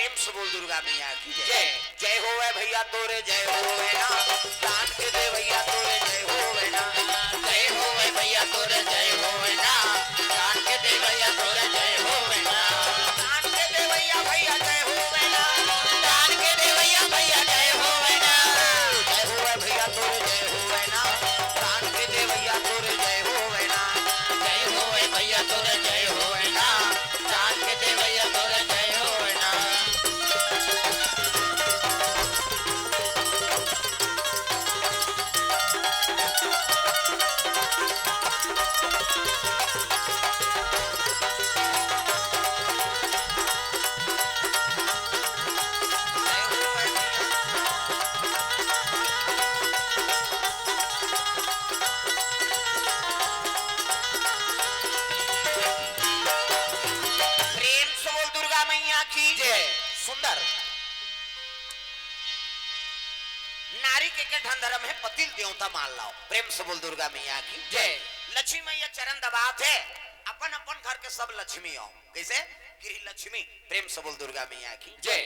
प्रेम से बोल दुर्गा मैया की जय। जय होवे भैया तोरे जय होवे ना, दान के दे भैया तोरे जय होवे ना, जय होवे भैया तोरे जय होवे ना, दान के दे भैया तोरे जय होवे ना, दान के दे भैया भैया जय होवे ना, दान के दे भैया भैया जय होवे ना, जय होवे भैया तोरे जय होवे ना, दान के दे भैया तोरे जय होवे ना, जय होवे भैया तोरे जय होवे ना, दान के दे भैया तोरे जय होवे ना। सुंदर नारी के ढन धर्म है पतिल देवता मान लाओ। प्रेम से बोल दुर्गा मैया की जय। लक्ष्मी मैया चरण दबात है, अपन अपन घर के सब लक्ष्मी हो। कैसे गिरी लक्ष्मी। प्रेम से बोल दुर्गा मैया की जय।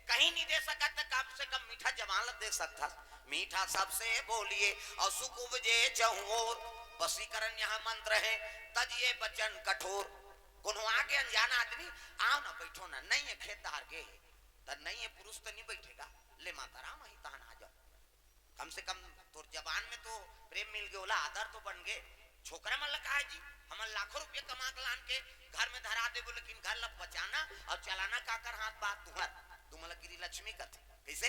कहीं नहीं दे सकता तो कम से कम मीठा जमानत दे सकता। मीठा सबसे बोलिए और सुख उपजे चहुओर, वशीकरण यहाँ मंत्र है तजिए बचन कठोर। गुनवा के अनजान आदमी आओ ना बैठो ना, नहीं है खेत धार के तो नहीं है पुरुष तो नहीं बैठेगा, ले माता राम ही तहन आ जाओ। कम से कम तो जबान में तो प्रेम मिल गया, ओला आदर तो बन गए। छोकरा मन लगा है जी हम लाखों रुपये कमा के लान के घर में धरा दे, लेकिन घर ला बचाना और चलाना काकर हाथ बात तुहर तुम गिरी लक्ष्मी कथे। कैसे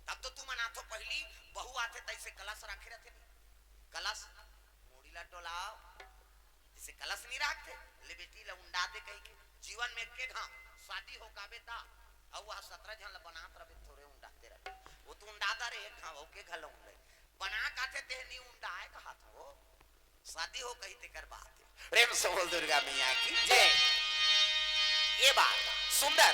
तब तो तुम अनाथो पहली बहु आते तैसे कलश रखे रहते, कलश मोड़ीला टोलाओ जैसे कलश नहीं रखते, ले बेटी ला उंडा दे कहीं के जीवन में के घा शादी हो काबे ता और वह 17 जन बनात रहे थोड़े उंडाते रहे, वो तो उंडाता रहे घा हो के घल उंडे बना काते ते नहीं उंडाए का हाथ हो शादी हो कहीं ते कर बात है। प्रेम से बोल दुर्गा मैया की जय। ये बात सुंदर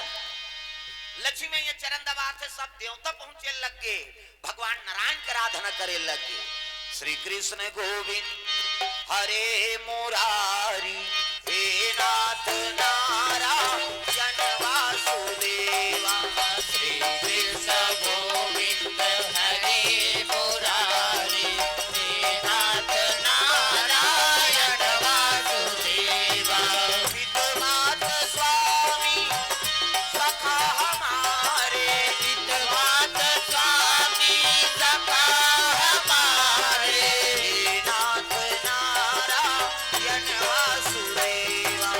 लक्ष्मी मैया चरण दबाते सब देवता पहुंचे लगे, भगवान नारायण की आराधना करे लगे। श्री कृष्ण गोविंद हरे मुरारी, हे नाथ नारायण वासुदेवा। श्री कृष्ण गोविंद हरे मुरारी, हे नाथ नारायण वासुदेवा। हितनाथ स्वामी सखा हमारे, हितनाथ स्वामी सखा हमारे, हे नाथ नारायण वासुदेवा।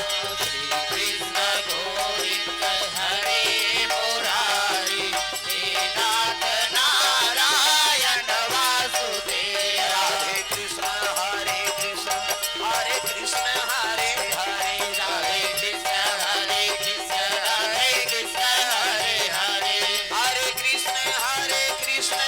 श्री कृष्ण गोविंद हरे मुरारी, हे नाथ नारायण वासुदेवा। राधे कृष्ण हरे कृष्ण हरे कृष्ण हरे हरे, राधे कृष्ण हरे कृष्ण हरे कृष्ण हरे हरे, हरे कृष्ण हरे कृष्ण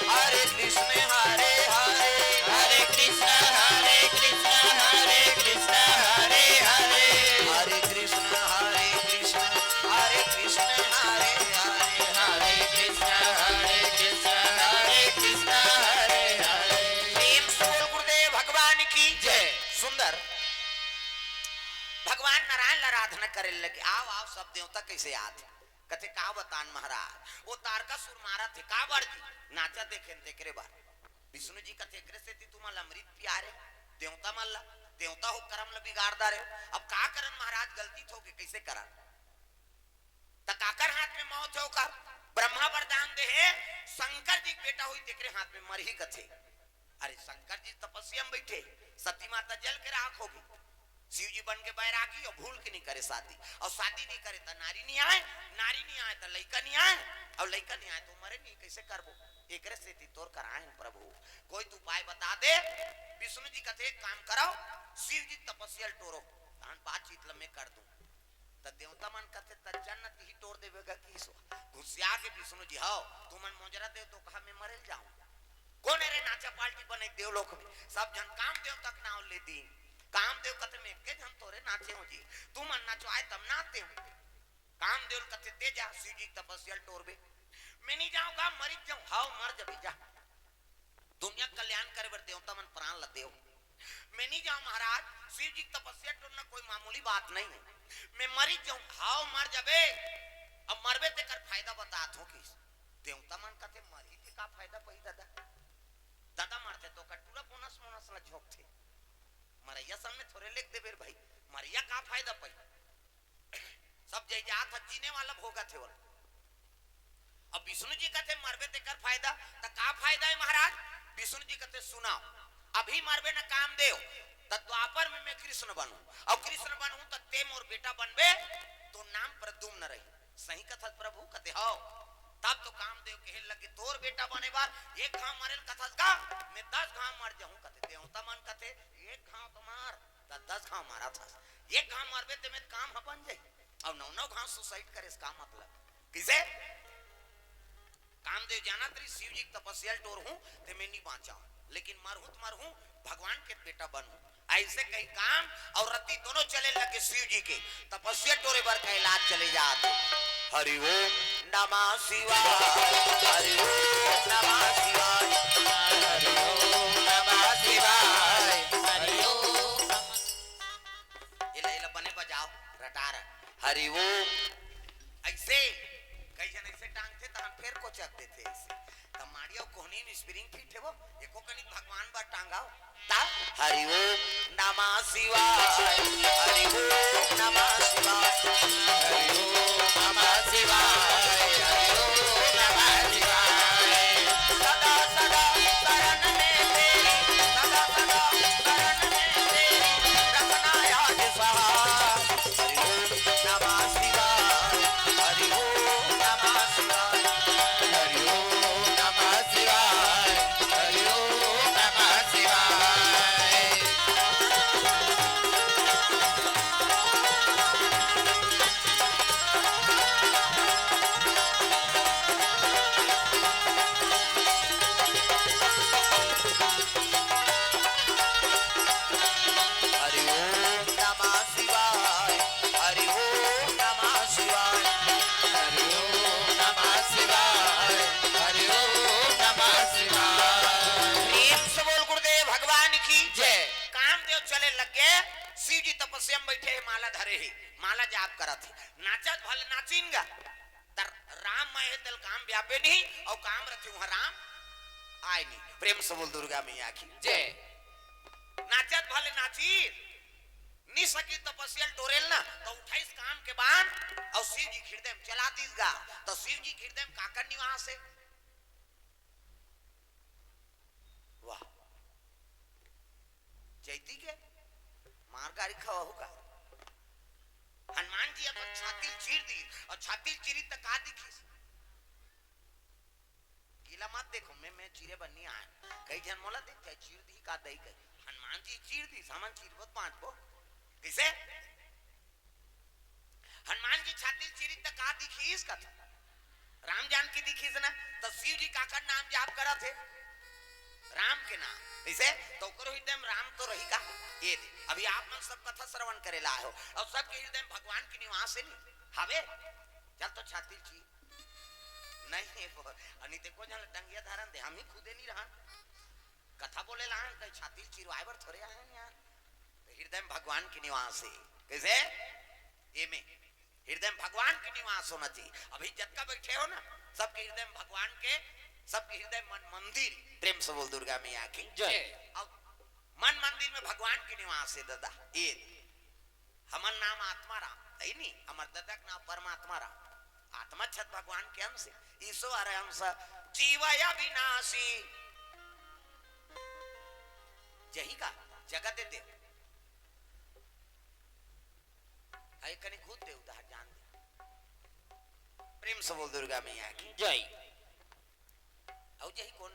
हरे कृष्ण हरे हरे, हरे कृष्ण हरे कृष्ण हरे कृष्ण हरे हरे, हरे कृष्ण हरे कृष्ण हरे कृष्ण हरे हरे, हरे कृष्ण हरे कृष्ण हरे कृष्ण हरे हरे। प्रेम से बोल गुरुदेव भगवान की जय। सुंदर भगवान नारायण आराधना करे लगे। आओ आओ सब देवता कैसे आते कथे का बतान महाराज, वो तारका सुर मारा थे का बार जी नाचा देखे देखे बार विष्णु जी कथे करे से तुम्हारा अमृत प्यारे देवता मल्ला देवता हो कर्म ल बिगाड़दा रहे। अब का करन महाराज गलती थो के कैसे करा तकाकर हाथ में मौत हो कर ब्रह्मा वरदान दे है शंकर जी बेटा हुई देख रहे हाथ में मर ही कथे। अरे शंकर जी तपस्या में बैठे, सती माता जल के राख होगी, शिव जी बन के बैरागी और भूल के नहीं करे शादी, और शादी नहीं करे तो नारी नहीं आए, नारी नहीं आए तो लड़का नहीं आए, और लड़का नहीं आए तो मरे नहीं, कैसे करबो एकरे से तोर कराए प्रभु कोई तो उपाय बता दे। विष्णु जी कहते एक काम कराओ, शिव जी तपस्या टोरो तान बातचीत लम्बे कर दूं तो देवता मन कहते त जन्नत ही तोड़ देवेगा किसो घुसिया के विष्णु जी हाओ तू मन मोजरा दे तो कहा मैं मरे जाऊं कौन रे नाचा पार्टी बने देवलोक में सब जन काम देव तक नाव ले दी काम देव कहते में के जन तोरे नाचे हो जी तू मन नाचो आए तब नाते हो काम देव कहते दे जा शिव जी तपस्या टोरबे मैं नहीं जाऊंगा मरी जाऊं हाओ मर जबी जा दुनिया कल्याण करे बर देवता मन प्राण ल देव मैं नहीं जाऊं महाराज शिव जी तपस्या टोरना कोई मामूली बात नहीं है मैं मरी जाऊं हाओ मर जबे अब फेंक देबे भाई, मरिया का फायदा पाई, सब जय जात जीने वाला भोगा थे। अब विष्णु जी कहते मरबे ते कर फायदा, तो का फायदा है महाराज? विष्णु जी कहते सुनाओ, अभी मरबे न कामदेव, तो द्वापर में मैं कृष्ण बनूं, और कृष्ण बनूं तो ते मोर बेटा बनबे, तो नाम प्रद्युम्न रही। सही कथा प्रभु कहते हो। तब तो कामदेव कहे लगे तोर बेटा बने बार एक घाव मारे कथा का मैं 10 घाव मार जाऊं। कहते देवता मन कहते एक घाव तो मार, 10 घाव मारा था, एक घाव मारबे ते में काम बन जाई, और 9 घाव सुसाइड करे इसका मतलब किसे? कामदेव जाना तेरी शिव जी तपस्या टोर हूं ते मैं नहीं बांचा, लेकिन मरहूं भगवान के बेटा बनूं। ऐसे कई काम और रति दोनों चले लगे शिव जी के तपस्या टोरे पर कैलाश चले जाते। हरि ओम नमः शिवाय, हरि ओम नमः शिवाय, हरि ओम नमः शिवाय, हरि ओम। इला बने बजाओ रटार हरि ओम। ऐसे कई जन ऐसे टांगते तो हम फिर को चक देते ऐसे तमाड़ियों कोहनी में स्प्रिंग फिट है वो एको कनी भगवान बार टांगाओ ता हरि ओम नमः शिवाय, हरि ओम नमः शिवाय, हरि ओम नमः शिवाय, हरि ओम नमः शिवाय। सदा सदा शरण में तेरी, सदा सदा शरण में तेरी, रखना याद सहाय। हरि ओम नमः शिवाय, हरि ओम नमः शिवाय, हरि ओम नमः शिवाय, हरि ओम नमः शिवाय। हरि ओम नमः शिवाय, हरि ओम नमः शिवाय, हरि ओम नमः शिवाय, हरि ओम नमः शिवाय। प्रेम से बोल गुरुदेव भगवान की जय। कामदेव चले लगे, शिव जी तपस्या में बैठे हैं, माला धरे ही, माला जाप करत है, नाचत भले नाचिनगा तर राम महे दल काम व्यापे नहीं, और काम रथे वहां राम आए नहीं। प्रेम से बोल दुर्गा मैया की जय। नाचत भले नाची नी सकी तपस्या टोरेल ना, तो 28 काम के बाद और शिव जी हृदय में चला दीसगा, तो शिव जी हृदय में काकर निवास है। वाह जयती के मारगारी खवा होगा। हनुमान जी अपन छाती चीर दी, और छाती चीरी तक आ दिखी गीला मत देखो, मैं चीरे बननी आए कई जन मोला देख चाहे चीर दी का दई कई, हनुमान जी चीर दी सामान चीर बहुत 5 को किसे? हनुमान जी छाती चीरी तक आ दिखी इसका था। राम जानकी दिखी ना, तो शिव जी काकर नाम जाप करा थे राम के नाम इसे, तो करो हृदय में राम तो रही का ये दे। अभी आप मन सब कथा श्रवण करे लाए हो, और सबके हृदय में भगवान की निवास है नहीं हवे, चल तो छाती चीर नहीं अनिते को जन टंगिया धारण दे, हम ही खुदे नहीं रहा कथा बोले ला कहीं छाती चिरवाए बर थोड़े आए हैं यार। हृदय में भगवान की निवास है कैसे? ये में हृदय में भगवान की निवास होना चाहिए। अभी जत्का बैठे हो ना, सबके हृदय में भगवान के, सबके हृदय मन मंदिर। प्रेम से बोल दुर्गा मैया की जय। मन मंदिर में भगवान की निवास है दादा। ये हमर नाम आत्मा राम है नहीं, हमार दादा का नाम परमात्मा राम। आत्मा छत भगवान के अंश, ईश्वर अंश, जीव अविनाशी यही का जगत दे आई कने खुद दे उधार जान दे। प्रेम से बोल दुर्गा मैया की जय। औ यही कौन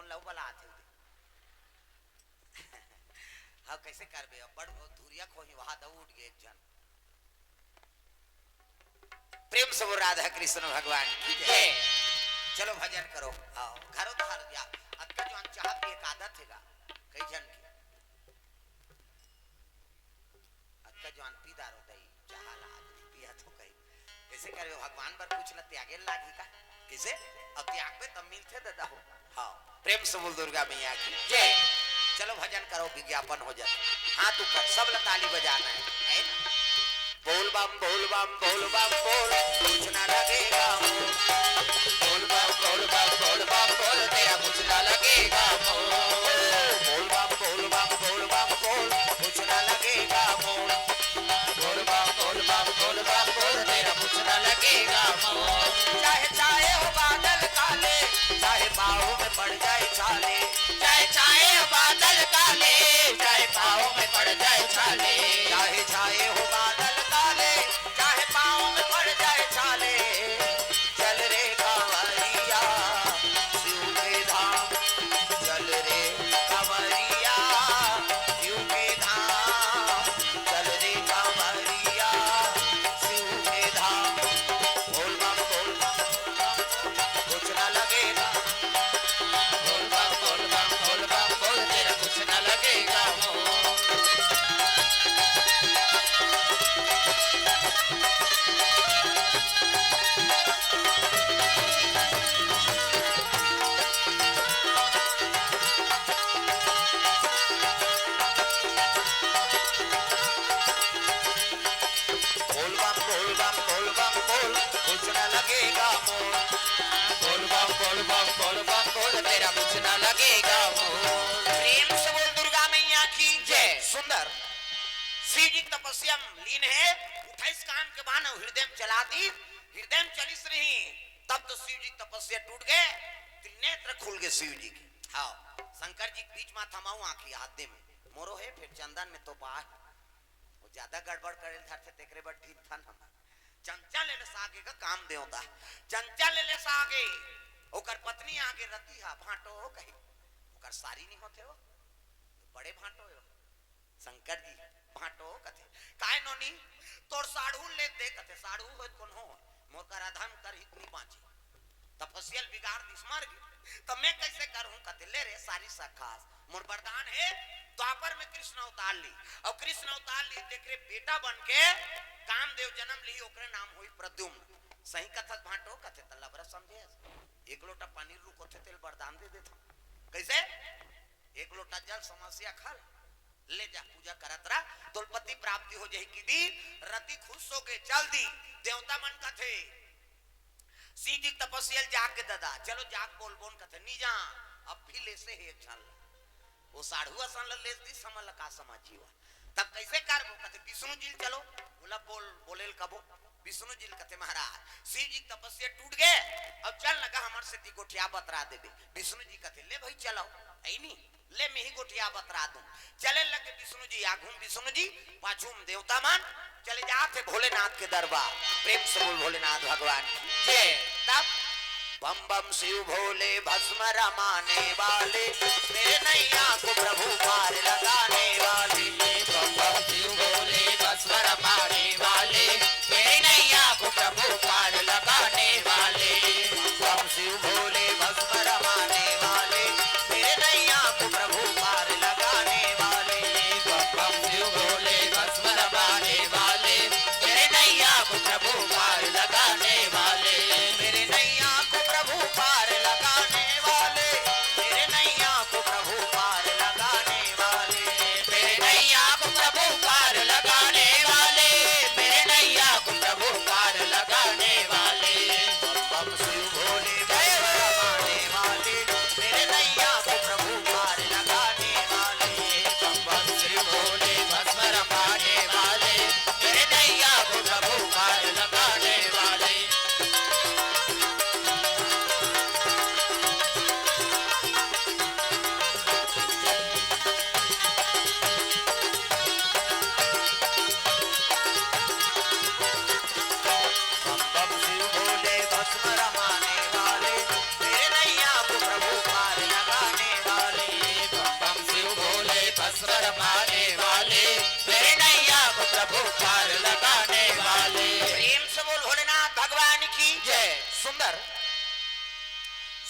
लव वाला आथे हाँ कैसे करबे? अब बड़ धुरिया खोही वहां द उठ गए एक जन। प्रेम से बोल राधा कृष्ण भगवान की जय। चलो भजन करो, आओ घरों धार जा। अतका जो चाह की एक आदत हैगा कई जन की, अतका जो पीदार होता है चाह ला पिया तो कई कैसे करे? भगवान पर पूछ ल त्यागे लागी का किसे? अब त्याग पे तब मिलते दादा हो। हाँ प्रेम से बोल दुर्गा मैया की जय। चलो भजन करो, विज्ञापन हो जाए। हाथ ऊपर सब ताली बजाना है ना? बोल बम बोल बम बोल बम बोल, कुछ ना लगेगा मोल। बोल बम बोल बम बोल बम बोल, तेरा कुछ ना लगेगा मोल। बोल बम बोल बम बोल बम बोल, कुछ ना लगेगा मोल। में पड़ जाए छाले, चाहे छाए हो बादल काले, चाहे पाँव में पड़ जाए छाले, चाहे छाए हो बादल काले, चाहे पाँव में पड़ जाए छाले, चल रे कांवरिया शिव के धाम, चल रे कांवरिया शिव के धाम, चल रे कांवरिया शिव के धाम। बोल बम बोल बम कुछ न लगेगा, बोल बम बोल बम बोल बम बोल, तेरा कुछ न लगेगा मोह। बोल बम बोल बम बोल बम बोल कुछ न लगेगा मोल, बोल बम बोल बम बोल बम बोल, तेरा कुछ न लगेगा मोह। प्रेम से बोल दुर्गा मैया की जय। सुंदर शिव जी तपस्या में लीन है, 28 कान के बाण हृदय में चला दी, हृदय में चलिस रही, तब तो शिव जी तपस्या टूट गए, त्रिनेत्र खुल गए शिव जी के। हाँ शंकर जी बीच में थमाऊ आंखी हाथ दे में मोरो है, फिर चंदन ने तो पा वो ज्यादा गड़बड़ करे थे तेकरे बड़ ठीक था ना। चंचा ले ले सागे का काम देवता, चंचा ले ले सागे, ओकर पत्नी आगे रती हा भाटो हो कही, ओकर सारी नहीं होते हो तो बड़े भाटो हो शंकर जी भाटो कथे काय नोनी तोर साढ़ू ले दे कथे, साढ़ू हो कौन हो मोर का राधा में कर इतनी बाँची तपस्यल बिगाड़ दिस मार गई, तब मैं कैसे करूं कथे ले रे सारी सखास मोर वरदान है, द्वापर में कृष्ण अवतार ली, और कृष्ण अवतार ली तेरे बेटा बन के कामदेव जन्म ली, ओकरे नाम हुई प्रद्युम्न। सही कथक भाटो कथे त लबरा समझे, एक लोटा पनीर रुको थे तेल वरदान दे देता, कैसे एक लोटा जल समस्या खल ले जा पूजा करत रहा, तुलपति प्राप्ति हो जाही की दी, रति खुश हो गए चल दी, देवता मन कथे सीधी तपस्यल जाग के दादा चलो जाग बोल बोन कथे नी जा, अब भी ले से है चल वो साढ़ुआ सन ले दी समल का समाजी हुआ, तब कैसे कर वो कथे विष्णु जी चलो बोला बोल बोलेल कबो विष्णु जी कथे महाराज शिव जी तपस्या टूट गए, अब चल लगा हमार से ती गोठिया बतरा देबे, विष्णु जी कथे ले भाई चलो आई नहीं ले मैं ही गोठिया बतरा दूं, चले लगे विष्णु जी आगुम विष्णु जी पाछूम देवता मान चले जाते भोलेनाथ के दरबार, प्रेम से बोल भोलेनाथ भगवान जय। तब बम बम शिव भोले भस्म रमाने वाले, मेरे नैया को प्रभु पार लगाने वाले, बम बम शिव भोले भस्म रमाने वाले, मेरे नैया को प्रभु पार लगाने वाले, बम शिव भोले भस्म रमाने वाले, मेरे नैया को प्रभु पार लगाने वाले, बम बम शिव भोले भस्म रमाने वाले, मेरे नैया को प्रभु पार लगाने वाले, मेरे नैया को प्रभु पार लगाने वाले, मेरे नैया को प्रभु पार लगाने वाले, मेरे नैया को प्रभु पार लगाने वाले, मेरे नैया को प्रभु पार लगाने वाले, बम शिव भोले भस्म रमाने वाले, मेरे नैया को प्रभु पार लगाने वाले, बम बम शिव भोले भस्म रमाने वाले, मेरे नैया को प्रभु पार लगाने वाले। बम बम शिव भोले भस्म रमाने वाले, मेरे नैया को प्रभु पार लगाने वाले, बम बम शिव भोले भस्म रमाने वाले, मेरे नैया को प्रभु पार लगाने वाले। प्रेम से बोल भोलेनाथ भगवान की जय। सुंदर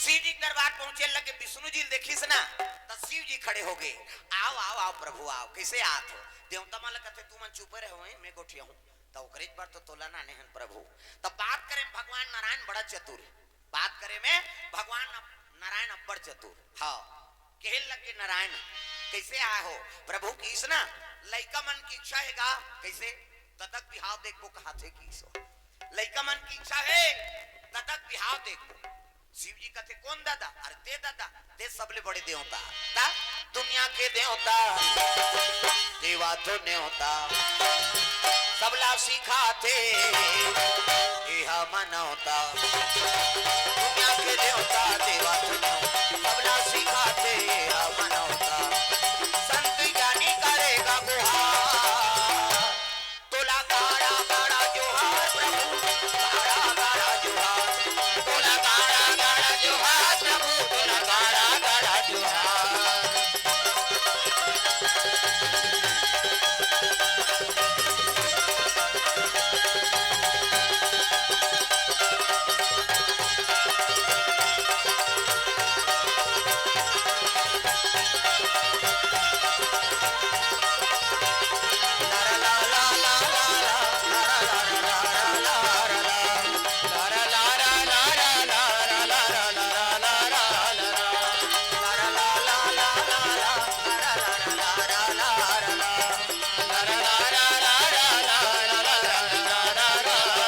शिव जी दरबार पहुंचे लगे, विष्णु जी देखी से ना तो शिव जी खड़े हो गए, आओ आओ आओ प्रभु आओ, कैसे आत हो देवता माला कहते तू मन चुप रहे हो मैं गोठिया हूं, तो ओकरे पर तो तोला ना नहीं प्रभु, तब बात करें भगवान नारायण बड़ा चतुर, बात करें में भगवान नारायण अब्बड़ चतुर, हाँ कहे लगे नारायण कैसे आए हो प्रभु की ना लइका मन की इच्छा है गा, कैसे ततक बिहाव देखो कहा थे की सो लइका मन की इच्छा है ततक बिहाव देखो, शिव जी कहते कौन दादा, अरे ते दादा ते सबले बड़े देवता ता दुनिया के देवता देवा तो न्योता सबला सिखाते यह मनौता दुनिया के देवता देवा तो न्योता सबला सिखाते यह मनौता संत ज्ञानी करेगा गुहार तोला गाड़ा गाड़ा जोहार प्रभु गाड़ा गाड़ा जोहार तोला गाड़ा गाड़ा जोहार प्रभु तोला गाड़ा गाड़ा जोहार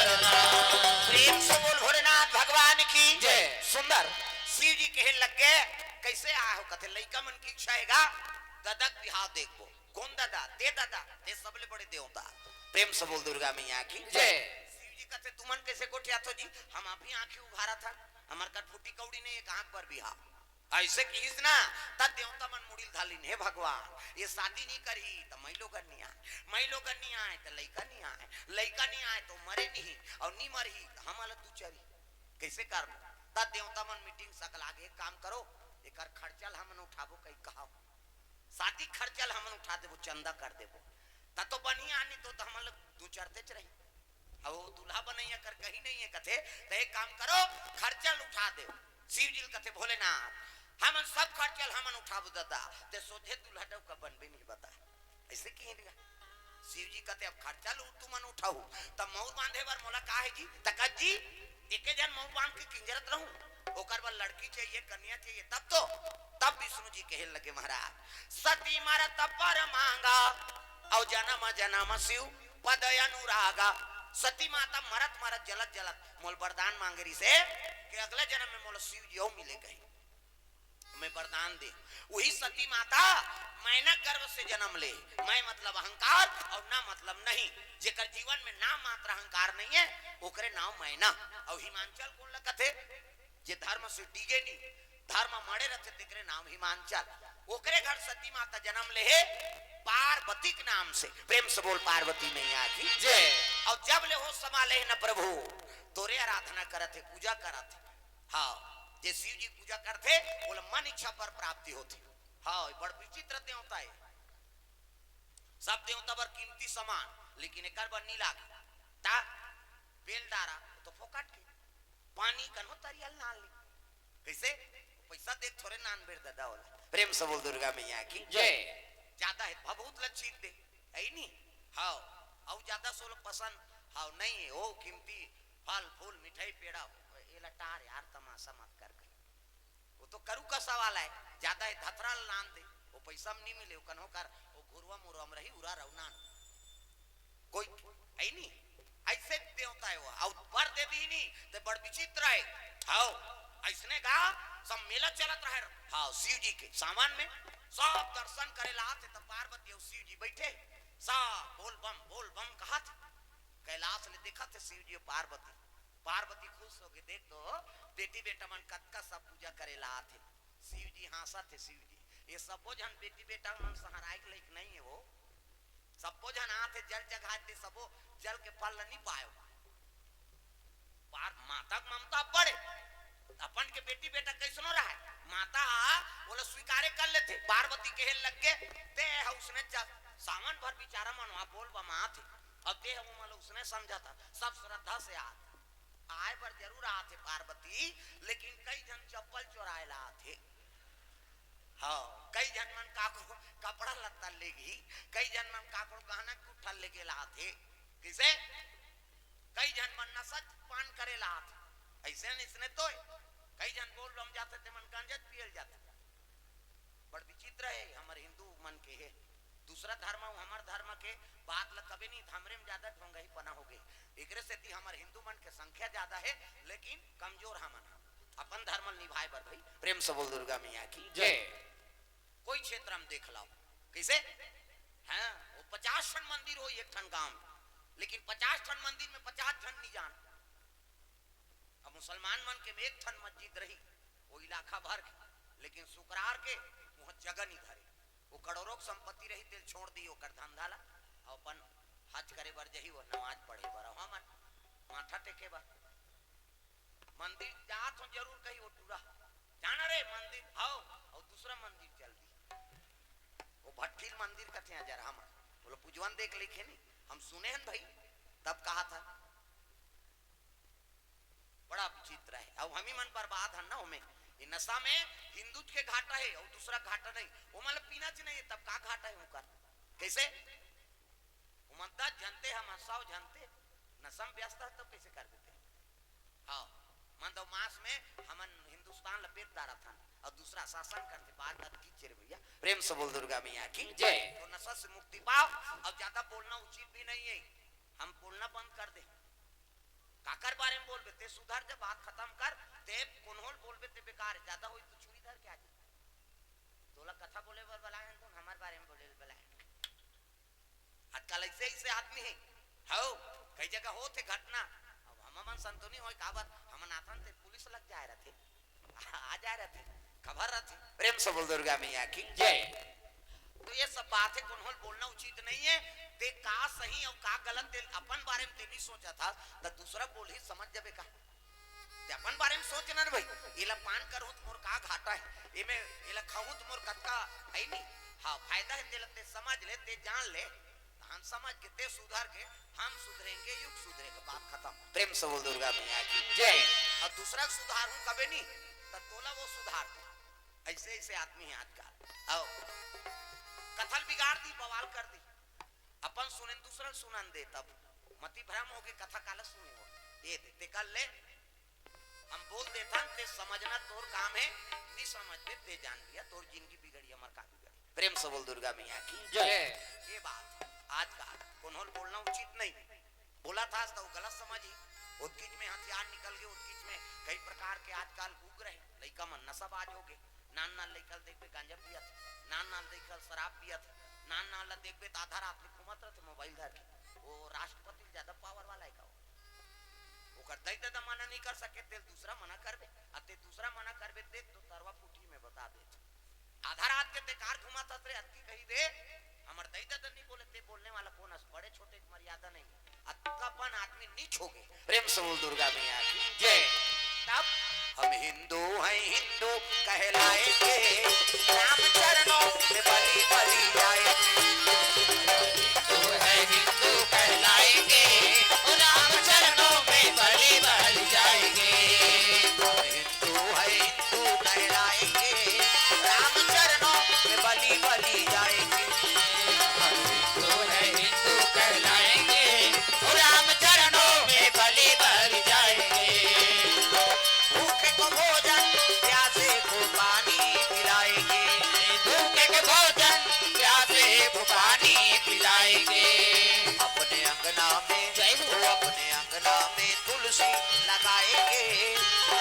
प्रेम से बोल भोलेनाथ भगवान की जय। सुंदर शिव जी कहे लग गए कैसे आहो कथे लइका मन की इच्छा हैगा ददक बिहाव देखो कौन दादा ते सबले बड़े देवता प्रेम से बोल दुर्गा मैया की जय। शिव जी कहते तुमन कैसे कोठिया तो जी हम आप ही आंखें उघारा था हमार कटफुटी कौड़ी ने एक आंख पर बिहा ऐसे कीस ना तब देवता मन मुड़िल धालिन हे भगवान ये शादी नहीं करी तो मैं लोग नहीं आए तो लइका नहीं आए तो मरे नहीं और नहीं मरी तो हम अलग तू चरी कैसे कर तब देवता मन मीटिंग सकल आगे एक काम करो एक खर्चल हमन उठाबो कई कहा शादी खर्चल हमन उठा देबो चंदा कर देबो ता तो बनी आनी तो हम लोग दो चढ़ते च रही अब वो दूल्हा बनैया कर कहीं नहीं है कथे तो एक काम करो खर्चल उठा दे शिव जी कथे भोलेनाथ हमन सब खर्चल हमन उठाबो दादा ते सोझे दूल्हा डव का बनबे नहीं बता ऐसे की है शिव जी कहते अब खर्चल तुमन उठाऊ तब मऊ बांधे बर मोला का है जी तकत जी एके जन मऊ बांध के किंजरत रहूं ओकर बर लड़की चाहिए कन्या चाहिए तब विष्णु जी कहे लगे महाराज सती मरत पर मांगा और जन्म जन्म शिव पद अनुरागा सती माता मरत मरत जलत जलत मोल वरदान मांगे रही से कि अगले जन्म में मोल शिव जी मिले गए मैं वरदान दे वही सती माता मैना गर्भ से जन्म ले मैं मतलब अहंकार और ना मतलब नहीं जेकर जीवन में ना मात्र अहंकार नहीं है ओकरे नाम मैना और हिमांचल कौन लगते जे धर्म से डिगे नहीं धर्म मरे रहते तेकरे नाम हिमांचल ओकरे घर सती माता जन्म ले है पार्वती के नाम से प्रेम से बोल पार्वती मैया की जय। और जब ले हो समा ले न प्रभु तोरे आराधना करते पूजा करते हाँ जे शिव जी पूजा करते बोले मन इच्छा पर प्राप्ति होती हाँ बड़ विचित्र देवता है सब देवता बर कीमती सामान लेकिन एक बर नीला ता बेल डारा तो फोकट के पानी कनो तरियल नाल कैसे पैसा देख थोड़े नान बेर दादा वाला प्रेम से बोल दुर्गा मैया की जय। ज्यादा है बहुत लक्षित दे है नहीं हाँ और ज्यादा सो लोग पसंद हाँ नहीं है वो कीमती फल फूल मिठाई पेड़ा ये लटार यार तमाशा मत कर वो तो करू का सवाल है ज्यादा है धतरा नान दे वो पैसा में नहीं मिले वो कन्हो कर वो घुरवा मुरवा में रही उरा रहुना कोई है नहीं ऐसे देवता है वो और बर दे दी नहीं तो बड़ विचित्र है हाँ ऐसने गा सब मेला चलत रहे हाँ शिव जी के सामान में सब दर्शन करे लाते तब पार्वती और शिव जी बैठे सब बोल बम कहा थे कैलाश ने देखा थे शिव जी और पार्वती खुश हो गए देख तो बेटी बेटा मन कत्का सब पूजा करे लाते शिव जी हंसा थे शिव जी ये सबो जन बेटी बेटा मन सहाराए के लायक नहीं है वो सबो जन आते जल जगाते सबो जल के फल नहीं पायो पार माता ममता पड़े अपन के बेटी बेटा कैसनो रहा है माता बोले स्वीकारे कर लेते पार्वती कहे लग गए ते उसने सावन भर बेचारा मनवा बोल बमा थे अब ते उसने समझा था सब श्रद्धा से आए पर जरूर आते पार्वती लेकिन कई जन चप्पल चुराए ला थे हाँ कई जन मन काको कपड़ा लत्ता लेगी कई जन मन काको गहना कुठा लेके ला थे किसे कई जन मन नशा पान करे ला थे ऐसे इसने तो कई जन बोल रम जाते थे मन गांजा पियल जाता बड़ विचित्र है हमारे हिंदू मन के है दूसरा धर्म हमारे धर्म के बात ल कभी नहीं हमरे में ज्यादा ढोंगा ही पना हो गए एकरे से थी हमारे हिंदू मन के संख्या ज्यादा है लेकिन कमजोर हमन अपन धर्म निभाए बर भाई प्रेम से बोल दुर्गा मैया की जय। कोई क्षेत्र हम देख लाओ कैसे हैं वो 50 ठन मंदिर हो एक ठन गांव में, लेकिन 50 ठन मंदिर में 50 ठन नहीं जान। अब मुसलमान मन के में एक ठन मस्जिद रही वो इलाका भर के, लेकिन शुक्रार के वहां जगह नहीं धरे, वो करोड़ों की संपत्ति रही तेल छोड़ दी ओकर धंधा ला अपन हज करे बर जही वो नमाज पढ़े बर मन माथा टेके बर मंदिर जात हो जरूर कही वो टूरा जाना रे मंदिर आओ और दूसरा मंदिर चल दी वो भट्टील मंदिर का थे जरा हम बोलो पुजवन देख लिखे नहीं हम सुने हैं भाई तब कहा था बड़ा विचित्र है। अब हम ही मन बर्बाद है ना हमें ये नशा में हिंदू के घाटा है और दूसरा घाटा नहीं, वो मतलब पीना चाहिए नहीं तब का घाटा है उनका कैसे उमदा जानते हम हंसाओ जानते नशा में व्यस्त है तब कैसे कर देते हाँ मान दो मास में हमन हिंदुस्तान लपेट दारा था और दूसरा शासन करते बात बात की चेरे भैया प्रेम से बोल दुर्गा मैया की जय। तो नशा से मुक्ति पाओ और ज्यादा बोलना उचित भी नहीं है, हम बोलना बंद कर दे काकर बारे में बोल बेते सुधार जब बात खत्म कर ते कोनहोल बोल बेते बेकार है ज्यादा होई तो छुरी धर के आ जा तोला कथा बोले बर बलायन तो हमारे बारे में बोले बलायन आजकल ऐसे ही से आदमी है हो कई जगह होते घटना अब हम मन संतोनी होय काबर हमन आथन ते पुलिस लग जाए रहते आ जाए रहते खबर रहते प्रेम से बोल दुर्गा मैया की जय। तो ये सब बातें कोनहोल बोलना उचित नहीं है, ते का सही और का गलत ते अपन बारे में ते नहीं सोचा था तो दूसरा बोल ही समझ जाबे का ते अपन बारे में सोचना रे भाई एला पान करू तो मोर का घाटा है एमे एला खाऊ तो मोर कतका है नहीं हां फायदा है ते समझ ले ते जान ले हम समझ के ते सुधार के हम सुधरेंगे युग सुधरेगा बात खत्म प्रेम से बोल दुर्गा मैया की जय। और दूसरा सुधार हूं कबे नहीं तो तोला वो सुधार ऐसे ऐसे आदमी है आजकल आओ कथल बिगाड़ दी बवाल कर दी अपन सुने दूसरा सुनन दे तब मति भ्रम हो के कथा काला सुने हो ये देते कर ले हम बोल देता ते समझना तोर काम है नहीं समझ दे ते जान लिया तोर जिंदगी बिगड़ी हमार का बिगड़ी प्रेम से बोल दुर्गा मैया की जय। ये बात आज का कोनहोल बोलना उचित नहीं बोला था तो गलत समझी उत्कीच में हथियार निकल गए उत्कीच में कई प्रकार के आजकल उग रहे लइका मन नशाबाज हो गए नान नान लइका देखबे गांजा पिया थे नान नान लइका शराब पिया थे नान नान ला देखबे तो आधा रात में घूमत रहते मोबाइल धर के वो राष्ट्रपति ज्यादा पावर वाला है का वो करता ही तो मना नहीं कर सके तेल दूसरा मना करबे अते दूसरा मना करबे ते तो तरवा पुठी में बता दे आधा रात के बेकार घुमाता रे अति कही दे हमर दई दादा नहीं बोले ते बोलने वाला कौन है बड़े छोटे की मर्यादा नहीं अतकापन आदमी नीच हो गए प्रेम से बोल दुर्गा मैया की जय। तब हम हिंदू हैं हिंदू कहलाएंगे राम चरणों में बलि बलि जाएंगे हिंदू है हिंदू कहलाएंगे राम चरणों में बलि बलि जाएंगे हिंदू है हिंदू कहलाएंगे राम चरणों में बलि बलि जाएंगे हिंदू है हिंदू कहलाएंगे राम चरणों में बलि बलि जाएंगे भूखे को भोजन प्यासे को पानी पिलाएंगे भूखे के भोजन प्यासे को पानी पिलाएंगे अपने अंगना में जय हो। वो अपने अंगना में तुलसी लगाएंगे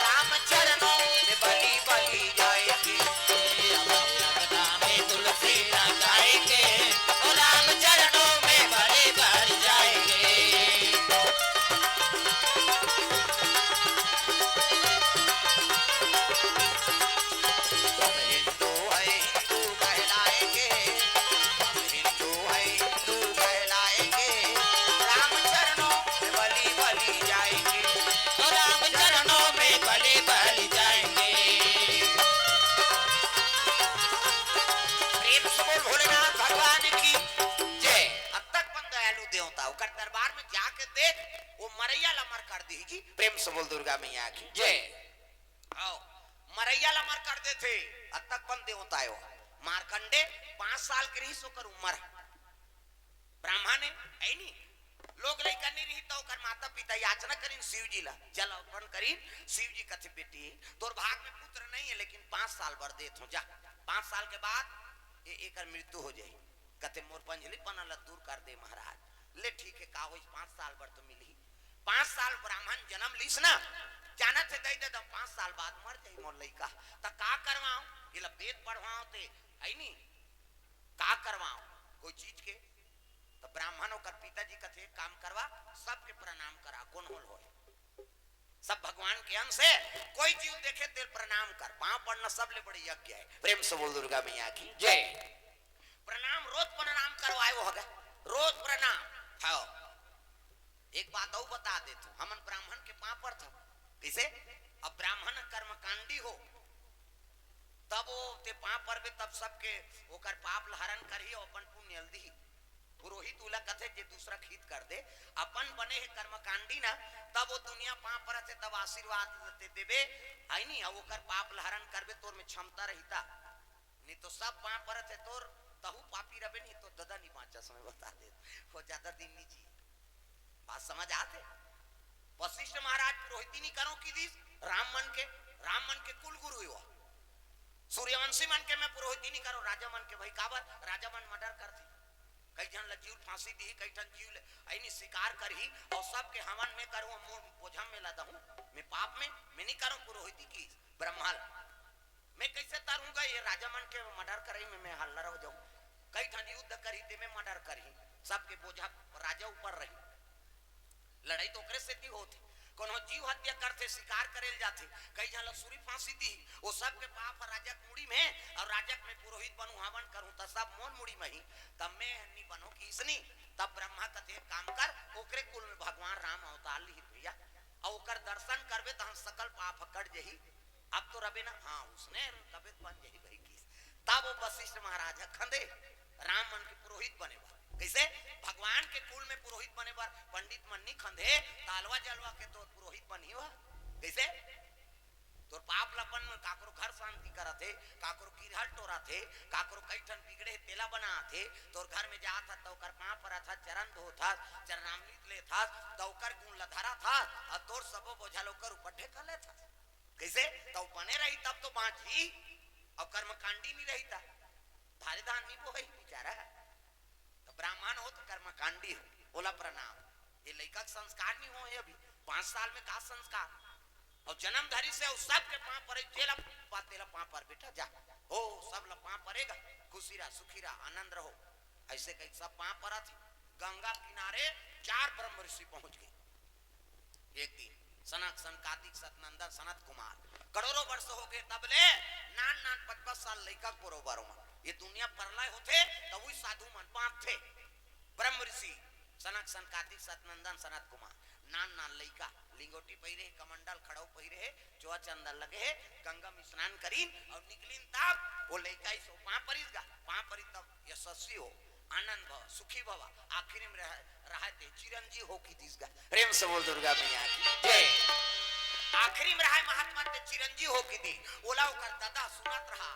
राम चरणों में बलि बलि जाएंगे अंगना में तुलसी लगाएंगे और राम चरणों में बलि बलि जाएंगे हम हिंदू है हिंदू कहलाएंगे हम हिंदू है हिंदू कहलाएंगे राम चरणों में बलि बलि जाएंगे और राम चरणों में बलि बलि जाएंगे प्रेम से बोल भोलेनाथ भगवान की जय। अब तक बन दयालु देवता ओकर दरबार में जाके देख वो मरैया लमर कर देगी प्रेम से बोल दुर्गा मैया की जय। आओ मरैया लमर कर दे थे अब तक बन देवता है वो मारकंडे 5 साल के रही सोकर उम्र ब्राह्मण है नहीं लोग लइका नहीं रही तो ओकर माता पिता याचना करीन शिव जी ला चल अपन करीन शिव जी कथे बेटी तोर भाग में पुत्र नहीं है लेकिन 5 साल बर देत हो जा 5 साल के बाद एकर मृत्यु हो जाए कथे मोर पंजली बनल दूर कर दे महाराज ले ठीक है का होई 5 साल बर तो मिली 5 साल ब्राह्मण जन्म लीस ना जाना थे दई दे 5 साल बाद मर जाई मोर लइका त का करवाऊं ये वेद पढ़वाओ ते है नहीं का करवाओ कोई चीज के तो ब्राह्मण होकर पिताजी कथे काम करवा सबके प्रणाम करा कौन होल हो सब भगवान के अंश है कोई जीव देखे तेल प्रणाम कर पांव पड़ना सबले बड़ी यज्ञ है प्रेम से बोल दुर्गा मैया की जय प्रणाम रोज प्रणाम करवाए वो होगा रोज प्रणाम हाँ एक बात और बता दे तू हमन ब्राह्मण के पांव पर था किसे अब ब्राह्मण कर्मकांडी हो तब वो ते पांव पर भी तब सबके ओकर पाप हरण करही अपन पुण्य दी पुरोहित उला कथे जे दूसरा खीत कर दे अपन बने है कर्मकांडी ना तब वो दुनिया पांव पर थे तब आशीर्वाद देते देवे है नहीं और ओकर पाप हरण करबे तोर में क्षमता रहता नहीं तो सब पांव पर थे तोर तहु पापी रबे नहीं तो ददा नहीं पांचा समय बता दे वो ज्यादा दिन नहीं जी बात समझ आते वशिष्ठ महाराज पुरोहिती नहीं करो की दिस राम मन के कुल गुरु हुआ सूर्यवंशी मन के मैं पुरोहिती नहीं करो राजा मन के भाई काबर राजा मन मर्डर करती कई जन जीव फांसी दी कई जन जीव ऐनी शिकार करही और सबके हवन में करूं बोझा में लदा हूं मैं पाप में मैं नहीं करूं पुरोहिती की ब्रह्माल मैं कैसे तारूंगा ये राजा मन के मर्डर करही में मैं हल्ला हो जाऊं कई जन युद्ध करी ते में मर्डर करही सबके बोझा राजा ऊपर रही लड़ाई तो ओकरे से होती कोनो जीव हत्या करते शिकार करेल जाते कई जन सूरी फांसी दी वो सब के पाप राजक मुड़ी में और राजक में पुरोहित बनूं हवन करूं त सब मोन मुड़ी में ही तब मैं नहीं बनो की इसनी तब ब्रह्मा कथे काम कर ओकरे कुल में भगवान राम अवतार ली भैया और ओकर दर्शन करबे त हम सकल पाप कट जही अब तो रबे ना हां उसने कबे बन जही भाई की तब वो वशिष्ठ महाराज खंदे राम मन के पुरोहित बने कैसे भगवान के कुल में पुरोहित बने पर पंडित मन नहीं खंधे तालवा जलवा के तो पुरोहित बनी हुआ कैसे तो पाप लपन में काकरो घर शांति करते काकरो कीरहल टोरा थे काकरो कई ठन बिगड़े तेला बना थे तो घर में जा था तो कर पांव पर था चरण धो था चरणामृत ले था तो कर गुण लधारा था और तोर सब बोझा लोकर ऊपर कर ले था कैसे तो बने रही तब तो बांची और कर्मकांडी नहीं रही था धारे धान नहीं वो है बेचारा ब्राह्मण हो तो कर्मकांडी हो बोला प्रणाम ये लड़का संस्कार नहीं हो अभी 5 साल में का संस्कार और जन्मधारी से उस सब के पांव पर तेरा पांव पर बेटा जा हो सब ला पांव परेगा खुशी रहा सुखी रहा आनंद रहो ऐसे कई सब पांव पर थी गंगा किनारे 4 ब्रह्म ऋषि पहुंच गए एक दिन सनक सनकादिक सतनंदन सनत कुमार करोड़ों वर्ष हो गए तबले नान 55 साल लड़का बरोबर ये दुनिया परलय होते तो वही साधु मन पाप थे ब्रह्म ऋषि सनक सनकादिक सतनंदन सनत कुमार नान लइका लिंगोटी पहिरे कमंडल खड़ो पहिरे चोआ चंदन लगे है गंगा में स्नान करीन और निकलीन तब वो लइका इस पांव परी तब यशस्वी हो आनंद भव सुखी भव आखिर में रहते चिरंजीव हो की दिसगा प्रेम से बोल दुर्गा मैया की जय आखिरी में रहा महात्मा ते चिरंजीव हो की दी ओला कर दादा सुनत रहा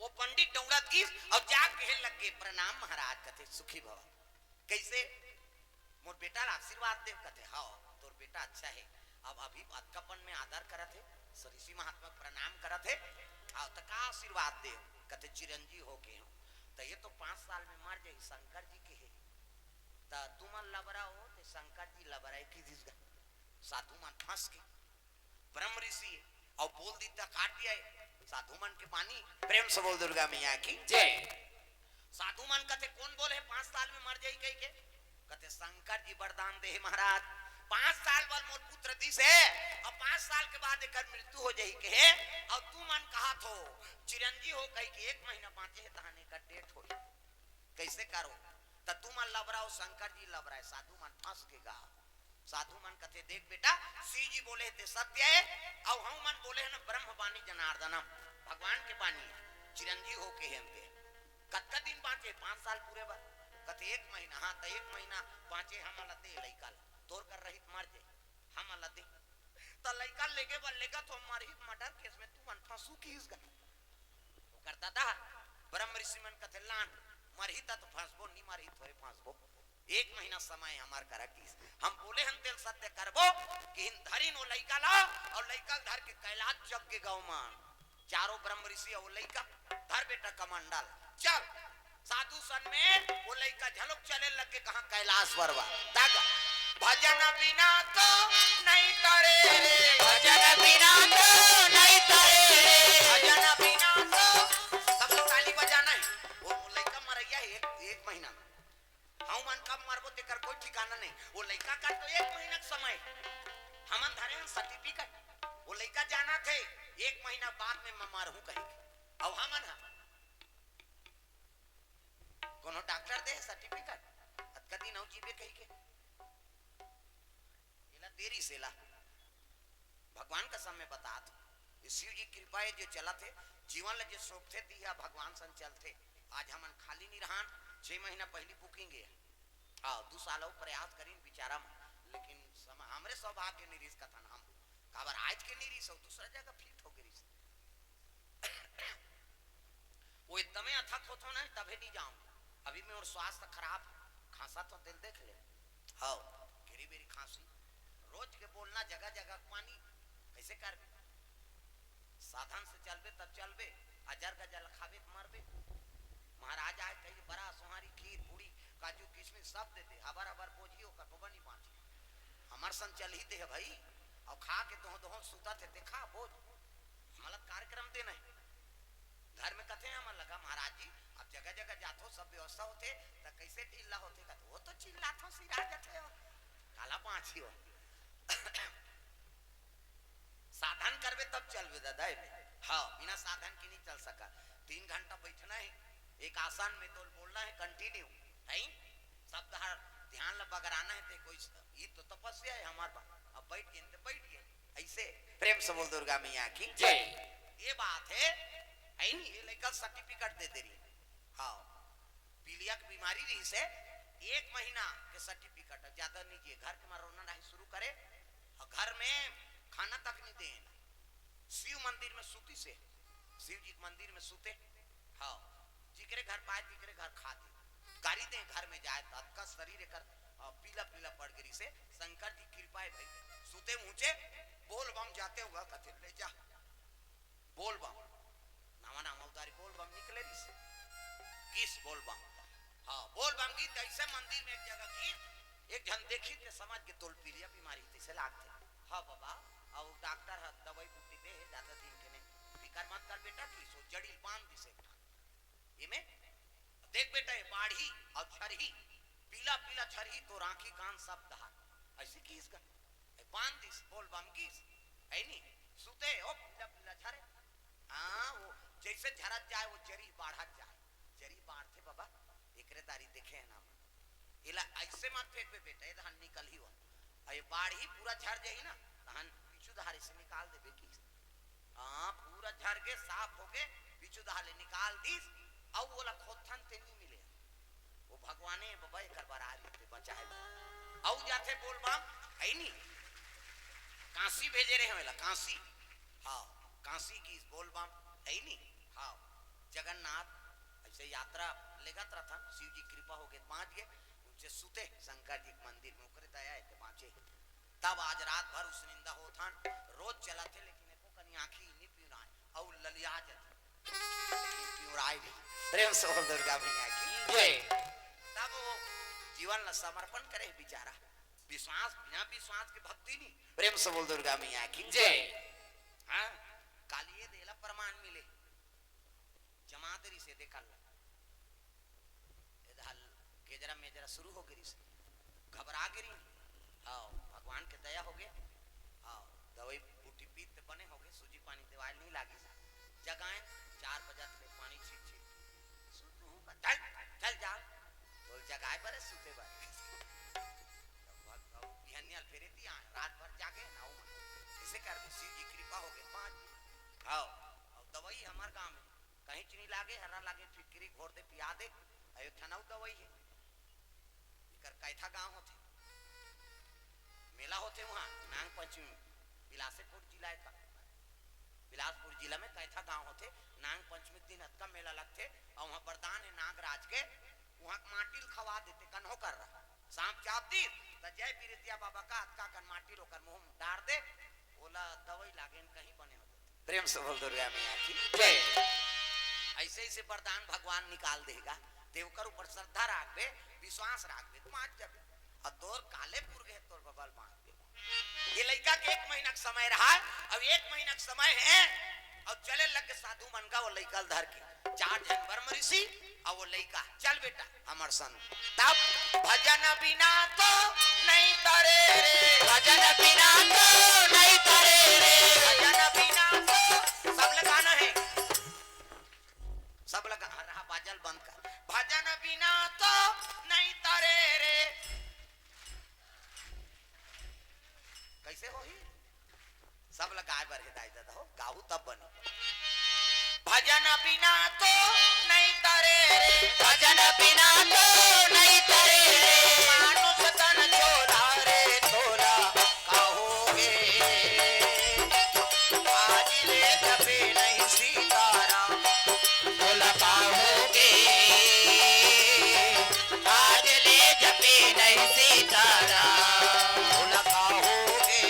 वो पंडित डौड़त की और जाग कहे लगे प्रणाम महाराज कथे सुखी भव कैसे मोर बेटा आशीर्वाद दे कथे हाँ तोर बेटा अच्छा है अब अभी अतकापन में आदर करत है ऋषि महात्मा प्रणाम करत है आओ त का आशीर्वाद दे कथे चिरंजीव हो के तो ये तो 5 साल में मर जाई शंकर जी के है त तुम लबरा हो ते शंकर जी लबराई की दिसगा साधु मन फंस के ब्रह्म ऋषि और बोल दी त काट दिया साधु मन के पानी प्रेम से बोल दुर्गा मैया की जय साधु मन कथे कौन बोले 5 साल में मर जाई कही के कथे शंकर जी वरदान दे महाराज 5 साल बाद मोर पुत्र दिस है और 5 साल के बाद एकर मृत्यु हो जाई के है और तू मन कहा थो चिरंजीव हो कही के 1 महीना बांचे है तहाने का डेट हो कैसे करो त तू मन लबराओ शंकर जी लबराए साधु मन फंस के गा साधु मन कथे देख बेटा सी जी बोले थे सत्य है और हम मन बोले है ना ब्रह्म बानी जनार्दनम भगवान के बानी चिरंजीव हो के हम पे कत्का दिन बांचे 5 साल पूरे बार कथे 1 महीना हाँ तो 1 महीना बांचे हम लते लइका तोर कर रहित मर जाए हम लते तो लइका लेके बल्लेगा तो हमारी मर्डर केस में तू मन फंसू कीस गई वो करता था ब्रह्म ऋषि मन कथे लान मरही तो फंसबो नहीं मरही थोड़े फंसबो 1 महीना समय हमार करा कीस हम बोले हम तेल सत्य करबो कि इन धरी नो लइका ला और लइका धर के कैलाश जग के गांव में चारों ब्रह्म ऋषि और लइका धर बेटा कमंडल चल साधु सन में वो लइका झलक चले लगे कहां कैलाश परवा तक भजन बिना तो नहीं तरे भजन बिना तो नहीं तरे हमन धरे हैं सर्टिफिकेट, वो लड़का जाना थे 1 महीना बाद में मर हूं कहेंगे अब हमन कोनो डॉक्टर दे सर्टिफिकेट कदी नौ जीवे कही के इला देरी से ला भगवान का समय बता दो शिव जी कृपा है जो चला थे जीवन ले जो सोचते दिया भगवान सन चलते आज हमन खाली नहीं रहन 6 महीना पहली बुकिंग है हाँ 2 साल प्रयास करीन बेचारा लेकिन समय हमरे सौभाग्य निरीस का था हम खबर आज के निरीस हो दूसरा जगह फिट हो गई वो एकदम अथक होता ना तभी नहीं जाऊं अभी में और स्वास्थ्य खराब खांसा तो दिल देख ले हाँ गिरी बेरी खांसी रोज के बोलना जगह जगह पानी कैसे कर साधन से चलबे तब चलबे हजार का जल खाबे मरबे महाराज आए कहीं बड़ा सोहारी खीर पूरी काजू किशमिश सब देते हबर हबर बोझियो का बनी पाँच हमार सन चल ही दे है भाई और खा के दोह सूता थे देखा बोझ मतलब कार्यक्रम दे नहीं घर में कथे हमार लगा महाराज जी अब जगह जगह जातो सब व्यवस्था होते तो कैसे ढीला होते का वो तो चिल्लातो सिरा जाते हो काला पाँच ही हो साधन करबे तब चलबे दादा हाँ बिना साधन की नहीं चल सका 3 घंटा बैठना है एक आसान में तो बोलना है कंटिन्यू है शब्द हर ध्यान ल बगराना है कोई ये तो तपस्या है हमारे अब बैठ गए ऐसे प्रेम से बोल दुर्गा मैया की जय ये बात है नहीं ये लेकर सर्टिफिकेट दे दे रही हाँ पीलिया की बीमारी रही से 1 महीना के सर्टिफिकेट ज्यादा नहीं दिए घर के रोना नहीं शुरू करे और घर में खाना तक नहीं दे शिव मंदिर में सूती से शिव जी मंदिर में सूते हाँ जिकरे घर पाए जिकरे घर खा दे गाड़ी दे घर में जाए तो आपका शरीर कर पीला पीला पड़ गई से शंकर जी कृपा है भाई सूते ऊंचे बोल बम जाते हुआ कथे ले जा बोल बम नामा नामा उतारी बोल बम निकले रही से किस बोल बम हाँ बोल बम की ऐसे मंदिर में एक जगह की एक जन देखी थे समझ के तोल पीलिया बीमारी जैसे लागते हाँ बाबा और डॉक्टर है दवाई बूटी दे ज्यादा दिन के नहीं फिकर मत कर बेटा की सो जड़ी बांध दिसे ये में देख बेटा ये बाढ़ी और छरही पीला पीला छरही तो राखी कान सब दहा ऐसी की इसका बांध दिस बोल बम की है नहीं सुते ओ पीला पीला छरे हाँ वो जैसे झरत जाए वो जरी बाढ़त जाए जरी बाढ़ते बाबा एकरेदारी देखे है नाम इला ऐसे मत फेंक बेटा ये धान निकल ही हुआ ये बाढ़ ही पूरा झड़ जाए ना धान पीछू धारे से निकाल दे बेकी हाँ पूरा झड़ के साफ हो गए पीछू धारे निकाल दी और बोला खोथन ते नहीं मिले वो भगवाने बाबा एक बार आ रही बचाए और जाते बोल बम है नहीं काशी भेजे रहे हैं काशी हाँ काशी की बोल बम है नहीं हाँ जगन्नाथ ऐसे यात्रा लेगत रहा था शिव जी कृपा हो गए 5 गए उनसे सुते शंकर जी मंदिर में उकरे दया है 5 तब आज रात भर उस निंदा हो था रोज चला थे लेकिन एको कनी आंखी नहीं पिराए और ललिया जत पिराए प्रेम से बोल दुर्गा मैया की जय तब वो जीवन ला समर्पण करे बेचारा विश्वास बिना विश्वास के भक्ति नहीं प्रेम से बोल दुर्गा मैया की जय हां कालिए देला प्रमाण मिले जमादरी से देखल इधर के जरा में जरा शुरू हो गई घबरा गई हाँ भगवान के दया हो गया हाँ दवाई बूटी पीते बने हो गए सूजी पानी दवाई नहीं लागी जगाए 4 बजे तक पानी छीट छीट चल चल जा तो जगाए पर सुते बारे बिहानियाल फेरे दिया रात भर जागे ना ऐसे कर शिव जी कृपा हो गए 5 हाँ और दवाई हमारे गांव में कहीं चीनी लागे हरा लागे फिक्री घोर दे पिया दे अयोध्या ना दवाई है इकर कैथा गांव होते मेला होते वहाँ नांग पंचमी बिलासपुर जिला का बिलासपुर जिला में कैथा गांव होते नांग पंचमी दिन हद का मेला लगते और वहाँ वरदान है नागराज के वहाँ माटी खवा देते कन्हो कर रहा सांप चाप दी तो जय पीरितिया बाबा का हद का कन माटी रोकर मुंह डार दे बोला दवाई लागे कहीं बने होते प्रेम से बोल दुर्गा मैया की जय ऐसे ऐसे वरदान भगवान निकाल देगा देवकर ऊपर श्रद्धा राख दे विश्वास राख दे तुम आज जब और तोर कालेपुर गए तोर बबल बांध दे ये लड़का के 1 महीना का समय रहा अब 1 महीना का समय है और चले लग साधु मन का वो लड़का धर के 4 जन ब्रह्म ऋषि और वो लड़का चल बेटा हमार सन तब भजन बिना तो नहीं तरे रे, भजन बिना तो नहीं तरे रे, भजन बिना तो सब लगाना है, सब लगा रहा बाजल बंद कर। भजन बिना तो नहीं तरे रे, कैसे हो ही सब लगाए बर हिदायत हो गाऊ तब बनो। भजन बिना तो नहीं तरे रे, भजन बिना तो नहीं तरे रे, मानुष तन छोला रे छोला कहोगे, आज ले जपे नहीं सीताराम, बोला पाओगे आज ले जपे नहीं सीताराम, बोला कहोगे,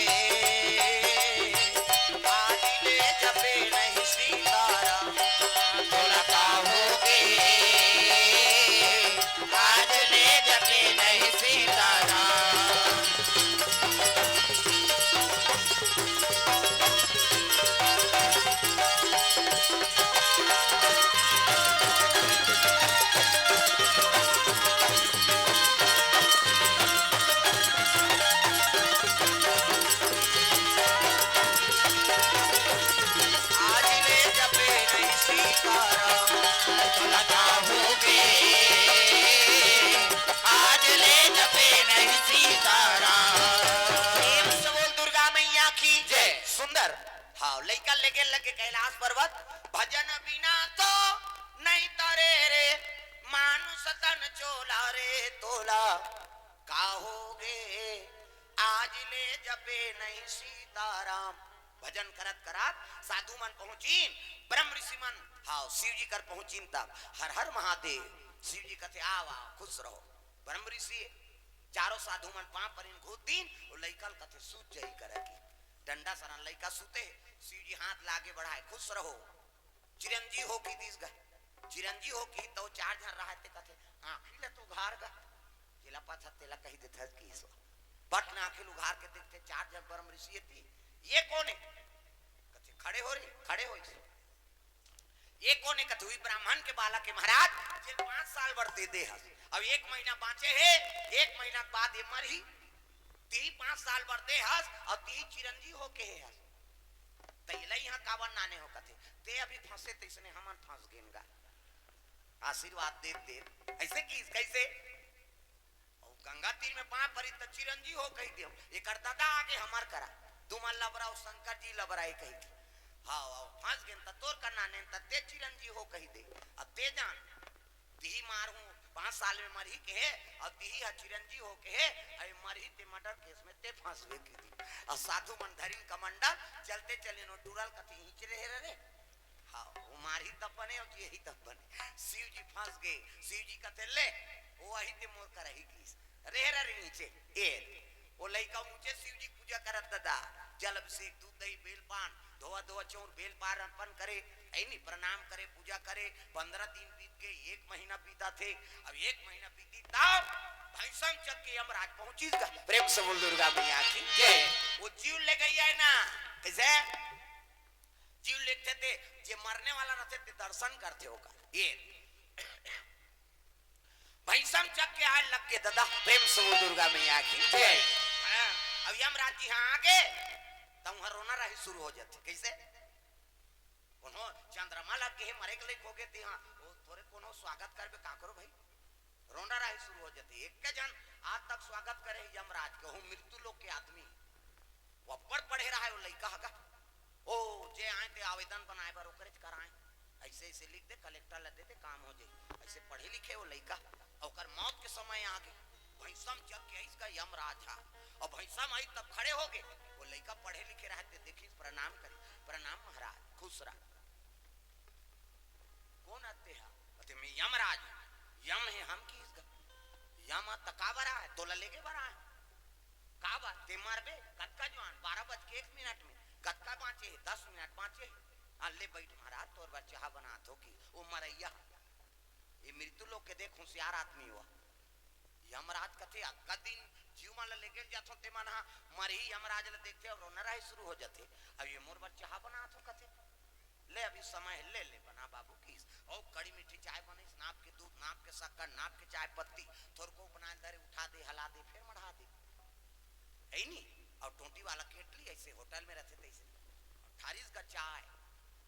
आज ले जपे नहीं सीताराम, बोला पाओगे आज ले जपे नहीं सीताराम। आज ले जपे नहीं सीताराम, बोला पाओगे आज ले जपे नहीं सीताराम। प्रेम से बोल दुर्गा मैया की जय। सुंदर हाँ लइका लेके लगे कैलाश पर्वत, भजन बिना तो नहीं तरे रे, मानुष तन चोला रे तोला काहोगे, आज ले जपे नहीं सीताराम। भजन करत करत साधु मन पहुंचीन, ब्रह्म ऋषि मन हाँ शिव जी कर पहुंचीन, तब हर हर महादेव शिव जी कहते आओ आओ खुश रहो। ब्रह्म ऋषि चारों साधु मन पांव पर इन घूत दीन और लइकल कथे सूत जई करे की डंडा सरन लइका सूते, शिव जी हाथ लागे बढ़ाए खुश रहो, चिरंजीव हो की दिस गए, चिरंजीव हो की तो चार जन रहा ते कथे आंखी ले तू घार गा जेला पाथा तेला कही दे थस की सो बट ना आंखी उघार के देखते चार जन ब्रह्म ऋषि थी, ये कौन है कथे खड़े हो रे खड़े हो इसे। ये कौन है कथे हुई ब्राह्मण के बाला के महाराज जे 5 साल बढ़ते दे हस, अब 1 महीना बाँचे है, 1 महीना बाद ये मर ही ती 5 साल बढ़ते हस और ती चिरंजीव हो के हस, तैला यहाँ कावन नाने हो कथे ते अभी फंसे ते इसने हमन फंस गेनगा आशीर्वाद दे दे ऐसे की कैसे और गंगा तीर में पांव परी त चिरंजीव हो कही दे, ये करता था आगे हमार करा तुमन लबराओ शंकर जी लबराई कही थी हाँ फंस गेन त तोर करना ने त ते चिरंजीव हो कही दे, अब ते जान ती मार हूं 5 साल में मरही के है और ती चिरंजीव हो के है, अरे मरही ते मर्डर केस में ते फंस गए की थी और साधु मन धरिन कमंडल चलते चले नो टूरल कथी हिच रहे रे हाँ वो मार ही तब बने और यही तब बने, शिव जी फंस गए, शिव जी कहते ले वो वही ते मोर कर ही की रे रे नीचे ए वो लइका ऊंचे शिव जी पूजा करत दादा जल अभिषेक दूध दही बेल पान धोआ धोआ चौर बेल पान अर्पण करे ऐनी प्रणाम करे पूजा करे। 15 दिन बीत गए, 1 महीना बीता थे, अब 1 महीना बीती तब भैंसम चक के यमराज पहुंची गा। प्रेम से बोल दुर्गा मैया की जय। वो जीव ले गई है ना कैसे जीव लेते थे जे मरने वाला रहते थे दर्शन करते होगा ये भैंसम चक के आए लग के दादा प्रेम से बोल दुर्गा मैया की जय। अब यमराज जी हाँ आगे तब वहां रोना रही शुरू हो जाते कैसे कोनो चंद्रमा लग के मरे के लेक हो गए थे हाँ वो थोड़े कोनो स्वागत करबे का करो भाई रोना रही शुरू हो जाती एक के जन आज तक स्वागत करे यमराज के हो मृत्यु लोक के आदमी वो पढ़े रहा है वो लइका हगा ओ जे आए थे आवेदन बनाए बर ओकरे कराए ऐसे ऐसे लिख दे कलेक्टर ला दे दे काम हो जाए ऐसे पढ़े लिखे वो लइका और मौत के समय आ गए भैंसम जग के इसका यमराज है और भैंसम आई तब खड़े हो गए वो लइका पढ़े लिखे रहते देखी प्रणाम करे प्रणाम महाराज खुश रहा कौन आते हैं कहते मैं यमराज यम है हम की इसका यम तकावरा है तोला लेके बरा है काबा ते मारबे कत्का जवान 12:01 में कत्का बाँचे 10 मिनट बाँचे ले बैठ महाराज तोर बार चाह बना तो की वो मरैया ये मृत्यु लोग के देख होशियार आदमी हुआ यमराज कथे अक्का दिन जीव मान लेके जाथो ते मन मरही यमराज ले देखते और रोना रहे शुरू हो जाते अब ये मोर बार चाह बना तो कथे ले अभी समय है, ले ले बना बाबू की ओ कड़ी मीठी चाय बने, नाप के दूध, नाप के शक्कर, नाप के चाय पत्ती, थोड़ को बना दे, उठा दे, हला दे, फिर मढ़ा दे, है नहीं। और टोटी वाला केटली ऐसे होटल में रहते थे ऐसे, ठारीस का चाय,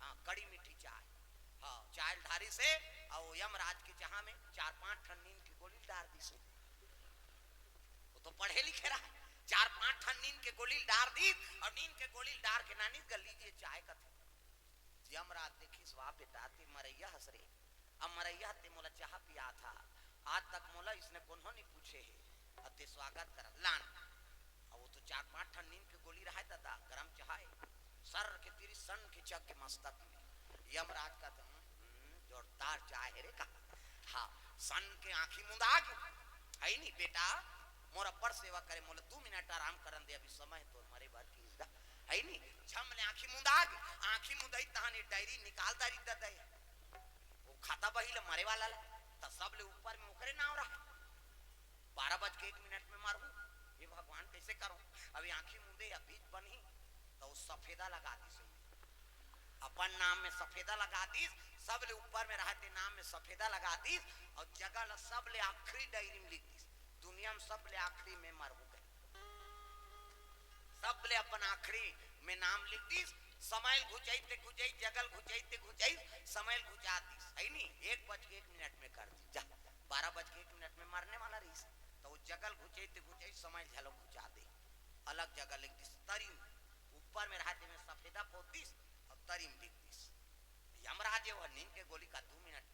हाँ कड़ी मीठी चाय, हाँ चाय ढारी से और यमराज के जहां में 4-5 ठन नींद की गोली डाल दी सो, वो तो पढ़े लिखे रहा, 4-5 ठन नींद के गोली डाल दी, और नींद के गोली डाल के नानी कर लीजिए चाय का थे। यमराज देखी स्वाह बेटा ते मरैया हंस रे, अब मरैया ते मोला चाह पिया था, आज तक मोला इसने कोनो नहीं पूछे है, अब ते स्वागत कर लान, अब वो तो 4-5 ठन नींद के गोली रहा दादा, गरम चाय सर के तेरी सन के चक के मस्तक में, यमराज का जोरदार चाय है रे का, हाँ सन के आंखी मुंदा है नहीं बेटा, मोर अपर सेवा करे, मोला 2 मिनट आराम करन दे, अभी समय तो मरे बार की इसका है नहीं, झमले आंखी मुंदा, आंखी मुंदाई तहाने डायरी निकाल दारी दे, वो खाता बही ले मरे वाला ला, त सब ले ऊपर में ओकरे नाम रहा, 12:01 में मारू, ये भगवान कैसे करो, अभी आंखी मुंदे या बीच बनी, तो सफेदा लगा दी, अपन नाम में सफेदा लगा दी, सब ले ऊपर में रहते नाम में सफेदा लगा दी, और जगह ला सब ले आखिरी डायरी में लिख दी, दुनिया में सब ले आखिरी में मर हो गए, सब ले अपन आखिरी में नाम लिख दी, समय घुचाईते घुचाई, जगल घुचाईते घुचाई, समय घुचा दी, है नहीं 1:01 में कर दी, जा 12:01 में मरने वाला रही, तो वो जगल घुचाईते घुचाई, समय झलो घुचा दे, अलग जगह लिख दी, तरीम ऊपर में रहते में सफेदा पोत दी, और तरीम लिख दी, यमराज वो नींद के गोली का 2 मिनट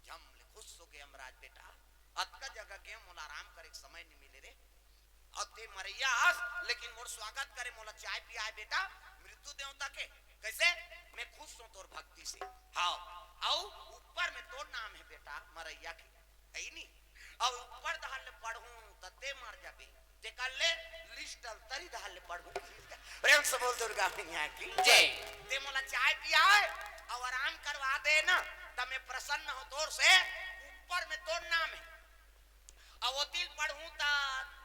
जम ले खुश हो के यमराज बेटा, अतका जगह के मोला आराम करे समय नहीं मिले रे, और ते मरैया आस, लेकिन मोर स्वागत करे, मोला चाय पिया बेटा, मृत्यु देवता के कैसे, मैं खुश हूं तोर भक्ति से, हाँ आओ ऊपर में तोर नाम है बेटा मरैया की, है नहीं, और ऊपर दहाल पढ़ूं तते मर जाबे, ते कर ले लिस्ट तरी दहाल पढ़ूं, प्रेम से बोल दुर्गा मैया की जय, ते मोला चाय पिया और आराम करवा दे ना, तब मैं प्रसन्न हो तोर से, ऊपर में तोर नाम है, और वो तिल पढ़ूं ता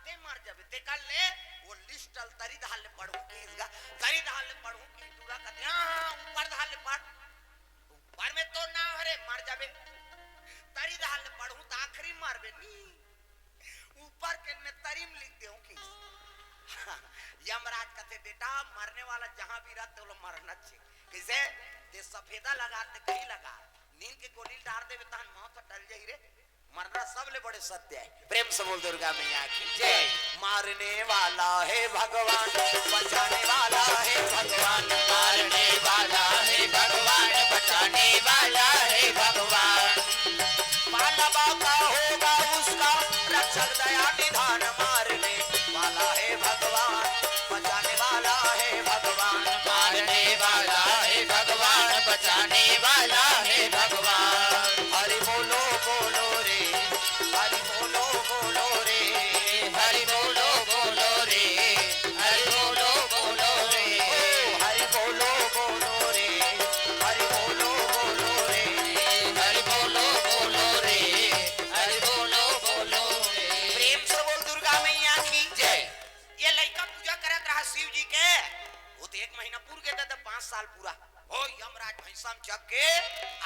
ते मर जाबे, ते कर ले वो लिस्ट तरी दहाल पढ़ूं की इसका, तरी दहाल पढ़ूं की पूरा कहते हां ऊपर दहाल पढ़, ऊपर में तो नाम हरे मर जाबे, तरी दहाल पढ़ूं ता आखिरी मरबे नी, ऊपर के में तरीम लिख देऊं की यमराज कहते बेटा मरने वाला जहां भी रहते वो मरना चाहिए, कैसे ते सफेदा लगाते कहीं लगा, नींद के गोली डाल दे तहन मौत टल जाई रे, मरना सबले बड़े सत्य है, प्रेम से बोल दुर्गा मैया की जय, मारने वाला है भगवान, बचाने वाला है भगवान, मारने वाला है भगवान, बचाने वाला है भगवान, पाला बाका होगा उसका रक्षक दया निधान, मारने वाला है भगवान, बचाने वाला है भगवान, मारने वाला है भगवान, बचाने वाला है भगवान, हरि बोलो बोलो रे, हरि बोलो बोलो रे, हरि बोलो बोलो रे, हरि बोलो बोलो रे, हरि बोलो बोलो रे, हरि बोलो बोलो रे, हरि बोलो बोलो रे, हरि बोलो बोलो रे, प्रेम से बोल दुर्गा मैया की जय, ये लड़का पूजा करत रहा शिव जी के, वो तो 1 महीना पूर गया था, 5 साल पूरा, ओ यमराज भैंसम चक के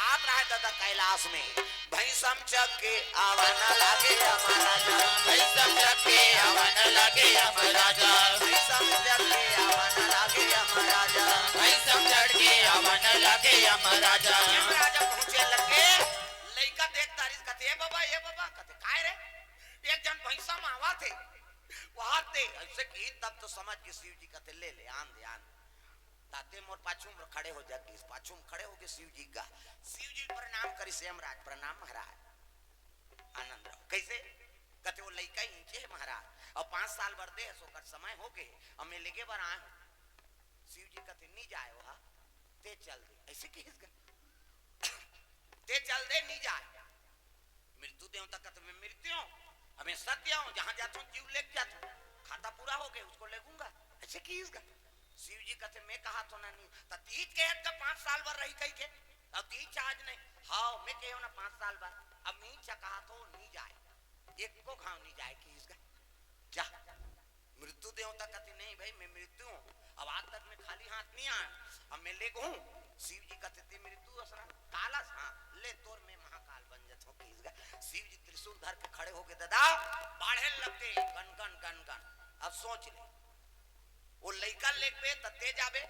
आप रहा दादा कैलाश में, भैंसम चक के आवाना लागे हमारा जा, भैंसम चक के आवाना लागे यमराजा, भैंसम चक के आवाना लागे हमारा जा, भैंसम चढ़ के आवाना लागे यमराजा, यमराजा पहुंचे लगे, लड़का देख तारीफ कहते ए बाबा कहते काय रे, एक जन भैंसम आवा थे वहां थे ऐसे की, तब तो समझ के शिव जी कहते ले ले आन दे आन, ताते मोर पाछू में खड़े हो जाके, पाछू में खड़े हो गए शिव जी का, शिव जी प्रणाम करी से यमराज प्रणाम महाराज, आनंद रहो, कैसे कहते वो लड़का ही नीचे है महाराज, और 5 साल भर दे सोकर समय हो गए, और मैं लेके बार आया हूं, शिव जी कहते नहीं जाए वहां, ते चल दे, ऐसे की ते चल दे नहीं जाए, मृत्यु देवता कहते मैं मृत्यु हूं, मैं सत्य हूं, जहां जाता हूं जीव लेके जाता हूं, खाता पूरा हो गया उसको लेगूंगा, ऐसे की इसका, शिव जी कहते मैं कहा तो ना नहीं, तो तीज के हेत का 5 साल भर रही कही के, अब तीज आज नहीं, हाँ मैं कहे ना 5 साल भर, अब मीच कहा तो नहीं जाए, एक को घाव नहीं जाए कि इसका, जा मृत्यु देवता कहते नहीं भाई मैं मृत्यु हूं, अब आज तक मैं खाली हाथ नहीं आया, अब मैं ले हूं, शिव जी कहते थे मेरी तू असरा कालस हाँ ले तोर में महाकाल बन जात हो किसगा शिव जी त्रिशूल धर के खड़े होके दादा बाढ़े लगते गन गन गन गन अब सोच ले वो लइका लेक पे तते जाबे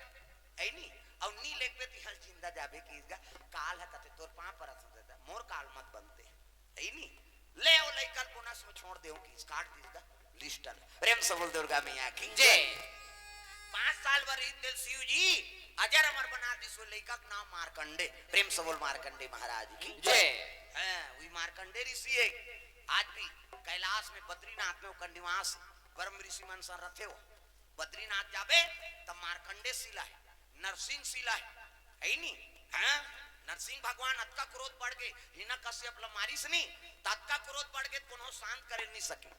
ऐ नी और नी लेक पे तिहल जिंदा जाबे किसगा काल है कहते तोर पांव पर असर देता मोर काल मत बनते ऐ नी ले वो लइका बोनस में छोड़ देओ किस काट किसगा लिस्टन प्रेम से बोल दुर्गा मैया की जय 5 साल बर दिल शिव जी अजर अमर बना दी सो लइका का नाम मार्कंडे प्रेम से बोल मार्कंडे महाराज की जय हां वही मार्कंडे ऋषि है आज भी कैलाश में बद्रीनाथ में उनका निवास परम ऋषि मन सर रथे हो बद्रीनाथ जाबे तब मार्कंडे शिला है नरसिंह शिला है नी हां नरसिंह भगवान अतका क्रोध बढ़ गए हिना कश्यप ल मारिस नहीं ततका क्रोध बढ़ गए कोनो शांत करे नहीं सके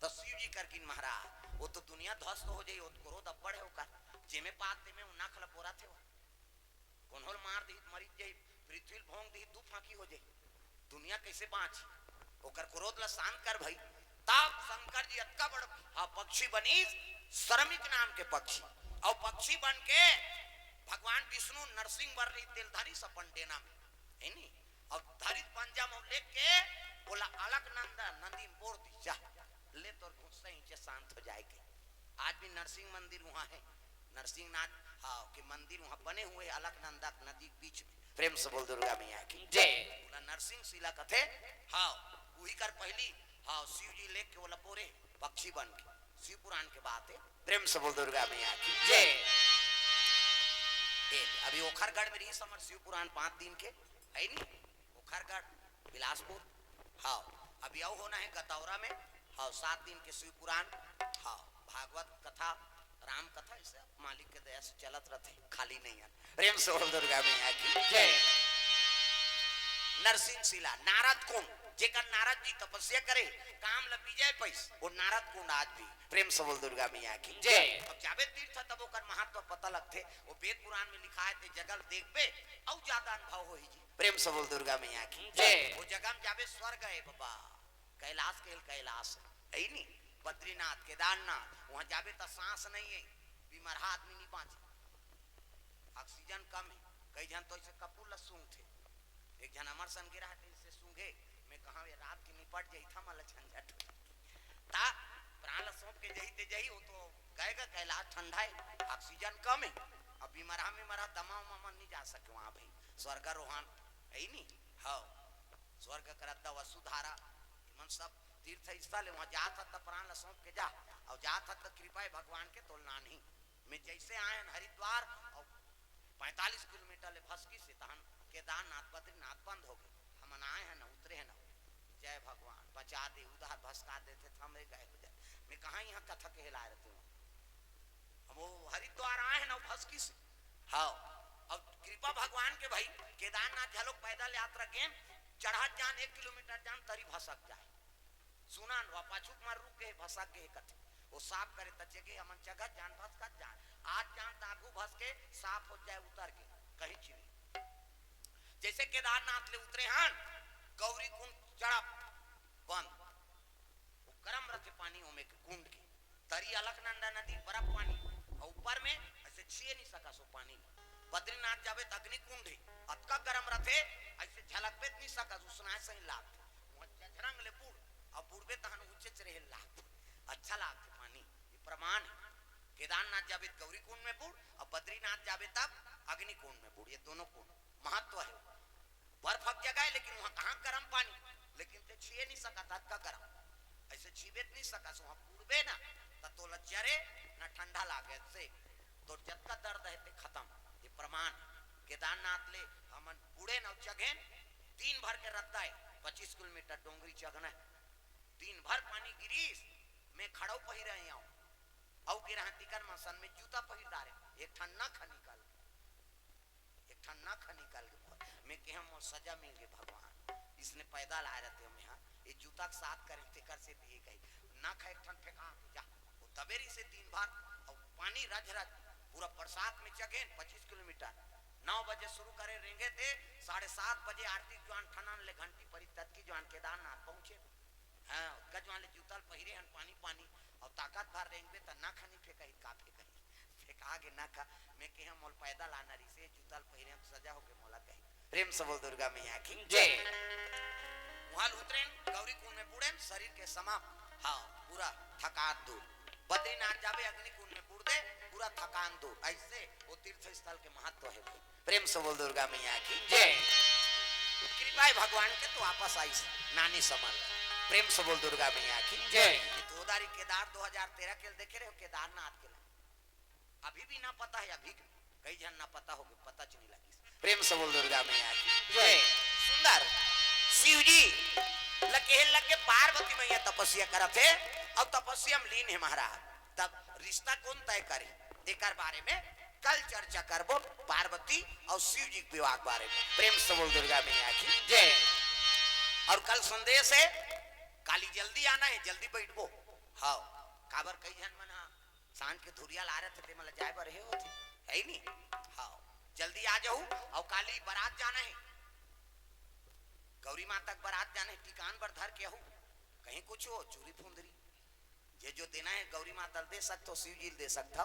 तो शिव जी करकिन महाराज वो तो दुनिया ध्वस्त हो जाई वो क्रोध अब बढ़े होकर जेमे पात में उना खला पोरा थे कोनहोल मार दी मरी जाई पृथ्वी भोंग दी दू फाकी हो जाई दुनिया कैसे बाँच ओकर क्रोध ला शांत कर भाई तब शंकर जी अतका बड़ पक्षी बनी श्रमिक नाम के पक्षी और पक्षी बन के भगवान विष्णु नरसिंह वर तेलधारी सपन डेना में है नी और धरित पंजा में लेके बोला अलकनंदा नंदी बोर दी जा ले तो गुस्सा ही शांत हो जाएगी आज भी नरसिंह मंदिर वहां है नरसिंह नाथ हाँ के मंदिर वहां बने हुए अलकनंदा नदी के बीच में प्रेम से बोल दुर्गा मैया की जय बोला नरसिंह शिला कथे हाँ वही कर पहली हाँ शिव जी लेके बोला पोरे पक्षी बन के शिव पुराण के बात है प्रेम से बोल दुर्गा मैया की जय अभी ओखरगढ़ में रही समर शिव पुराण 5 दिन के है नी ओखरगढ़ बिलासपुर हाँ अभी आओ होना है गतौरा में हाँ 7 दिन के शिव पुराण हाँ भागवत कथा राम कथा इसे मालिक के दया से चलत रहते खाली नहीं है प्रेम से बोल दुर्गा मैया की जय नरसिंह शिला नारद कुंड जेकर नारद जी तपस्या करे काम ल विजय पैस वो नारद कुंड आज भी प्रेम से बोल दुर्गा मैया की जय अब जाबे तीर्थ तब ओकर महत्व पता लगते वो वेद पुराण में लिखा है ते जगह देखबे और ज्यादा अनुभव होई जी प्रेम से बोल दुर्गा मैया की जय वो जगह में जाबे स्वर्ग है बाबा कैलाश के कैलाश है नी बद्रीनाथ केदारनाथ वहां जाबे त सांस नहीं है बीमार आदमी नहीं बांचे ऑक्सीजन कम है कई जन तो इसे कपूर लसूंग थे एक जन अमर सन गिरा थे इससे सूंघे मैं कहा ये रात की निपट जाई था मला झंझट ता प्राण सौंप के जही ते जही वो तो गएगा कैलाश ठंडा है ऑक्सीजन कम है अब बीमारा में मरा दमा मामा नहीं जा सके वहां भाई स्वर्ग रोहन है नी हाँ स्वर्ग करता वसुधारा मन सब तीर्थ स्थल वहां जाता त प्राण सौंप के जा और जाता त कृपा है भगवान के तोलना नहीं मैं जैसे आए हरिद्वार और 45 किलोमीटर ले फसकी से तहन केदारनाथ बद्रीनाथ बंद हो गए हम आए हैं ना उतरे हैं ना जय भगवान बचा दे उधार भस्का देते थे हमरे गए हो जाए मैं कहा यहाँ कथा के हिला रहते हूँ हम वो हरिद्वार आए हैं ना फसकी से हाँ अब कृपा भगवान के भाई केदारनाथ झलोक पैदल यात्रा के चढ़ा जान 1 किलोमीटर जान तरी भसक जाए सुना न पाछुक मार रुक के भसक के कथे वो साफ करे त जगह हमन जगह जान भसक जाए आज जान तागू भस के साफ हो जाए उतर के कहीं चिड़ी जैसे केदारनाथ ले उतरे हन गौरी कुंड चढ़ा बंद वो गर्म रखे पानी में कुंड के तरी अलकनंदा नदी बर्फ पानी और ऊपर में ऐसे छे नहीं सका सो पानी बद्रीनाथ जावे त अग्नि कुंड है अतका गर्म रथे ऐसे झलक पे नहीं सका सुनाए सही लाग रंग ले बूढ़ और बूढ़े तहन ऊंचे रहे लाग अच्छा लागते पानी ये प्रमाण है केदारनाथ जावे गौरी कुंड में बूढ़ और बद्रीनाथ जावे तब अग्नि कुंड में बूढ़ ये दोनों कुंड महत्व है बर्फ जगह है लेकिन वहां कहां गर्म पानी लेकिन ते छुए नहीं सका था का गर्म ऐसे छीबे नहीं सका सो वहां बूढ़े ना तो लज्जरे ना ठंडा लागे से तो जब का दर्द है ते खत्म ये प्रमाण केदारनाथ ले हमन बूढ़े न जगह दिन भर के रद्दा है 25 किलोमीटर डोंगरी चगना दिन भर पानी गिरीस मैं खड़ो पहिर रहे हूं औ गिरा तिकर मसन में जूता पहिर डारे एक ठन्ना खा निकाल के मैं के हम सजा मिल गए भगवान इसने पैदा लाए रहते हम यहाँ ये जूता के साथ करें तिकर से दिए गए ना खाए ठन फेंका जा वो तबेरी से दिन भर और पानी रज रज पूरा बरसात में जगे 25 किलोमीटर 9 बजे शुरू करे रेंगे थे 7:30 बजे आरती जवान ठनन ले घंटी परी तक की जवान केदारनाथ पहुंचे हां गजवान ले जूता पहिरे हन पानी और ताकत भर रेंगे त ना खानी फेंका का फेंका फेंका के ना खा मैं के हम पैदा लाना री से जूता पहिरे हम प्रेम से बोल दुर्गा मैया की जय। वहां उतरे गौरी कुंड में बुड़े शरीर के समाप्त हाँ पूरा थकान दूर बद्रीनाथ जावे अग्नि कुंड में बुड़ दे पूरा थकान दूर ऐसे वो तीर्थ स्थल के महत्व है प्रेम से बोल दुर्गा मैया की जय। कृपा है भगवान के तो वापस आई नानी समझ प्रेम से बोल दुर्गा मैया की जय। तो उदारी केदार 2013 के देखे रहे हो केदारनाथ के अभी भी ना पता है अभी कई जन ना पता हो पता नहीं लगी प्रेम से बोल दुर्गा मैया की जय। सुंदर शिव जी लगे पार्वती मैया तपस्या करते और तपस्या में लीन है महाराज तब रिश्ता कौन तय करे एक बारे में कल चर्चा करबो पार्वती और शिव जी के विवाह के बारे में प्रेम से बोल दुर्गा मैया की जय। और कल संदेश है काली जल्दी आना है जल्दी बैठबो हाँ काबर कई जन मना सांझ के धुरिया ला रहे थे मतलब जाए पर होती है ही नहीं हाँ जल्दी आ जाओ और काली बारात जाना है गौरी माँ तक बारात जाना है टिकान पर धर के आहू कहीं कुछ हो चूरी फुंदरी ये जो देना है गौरी माँ तल दे सकते हो शिव जी दे सकता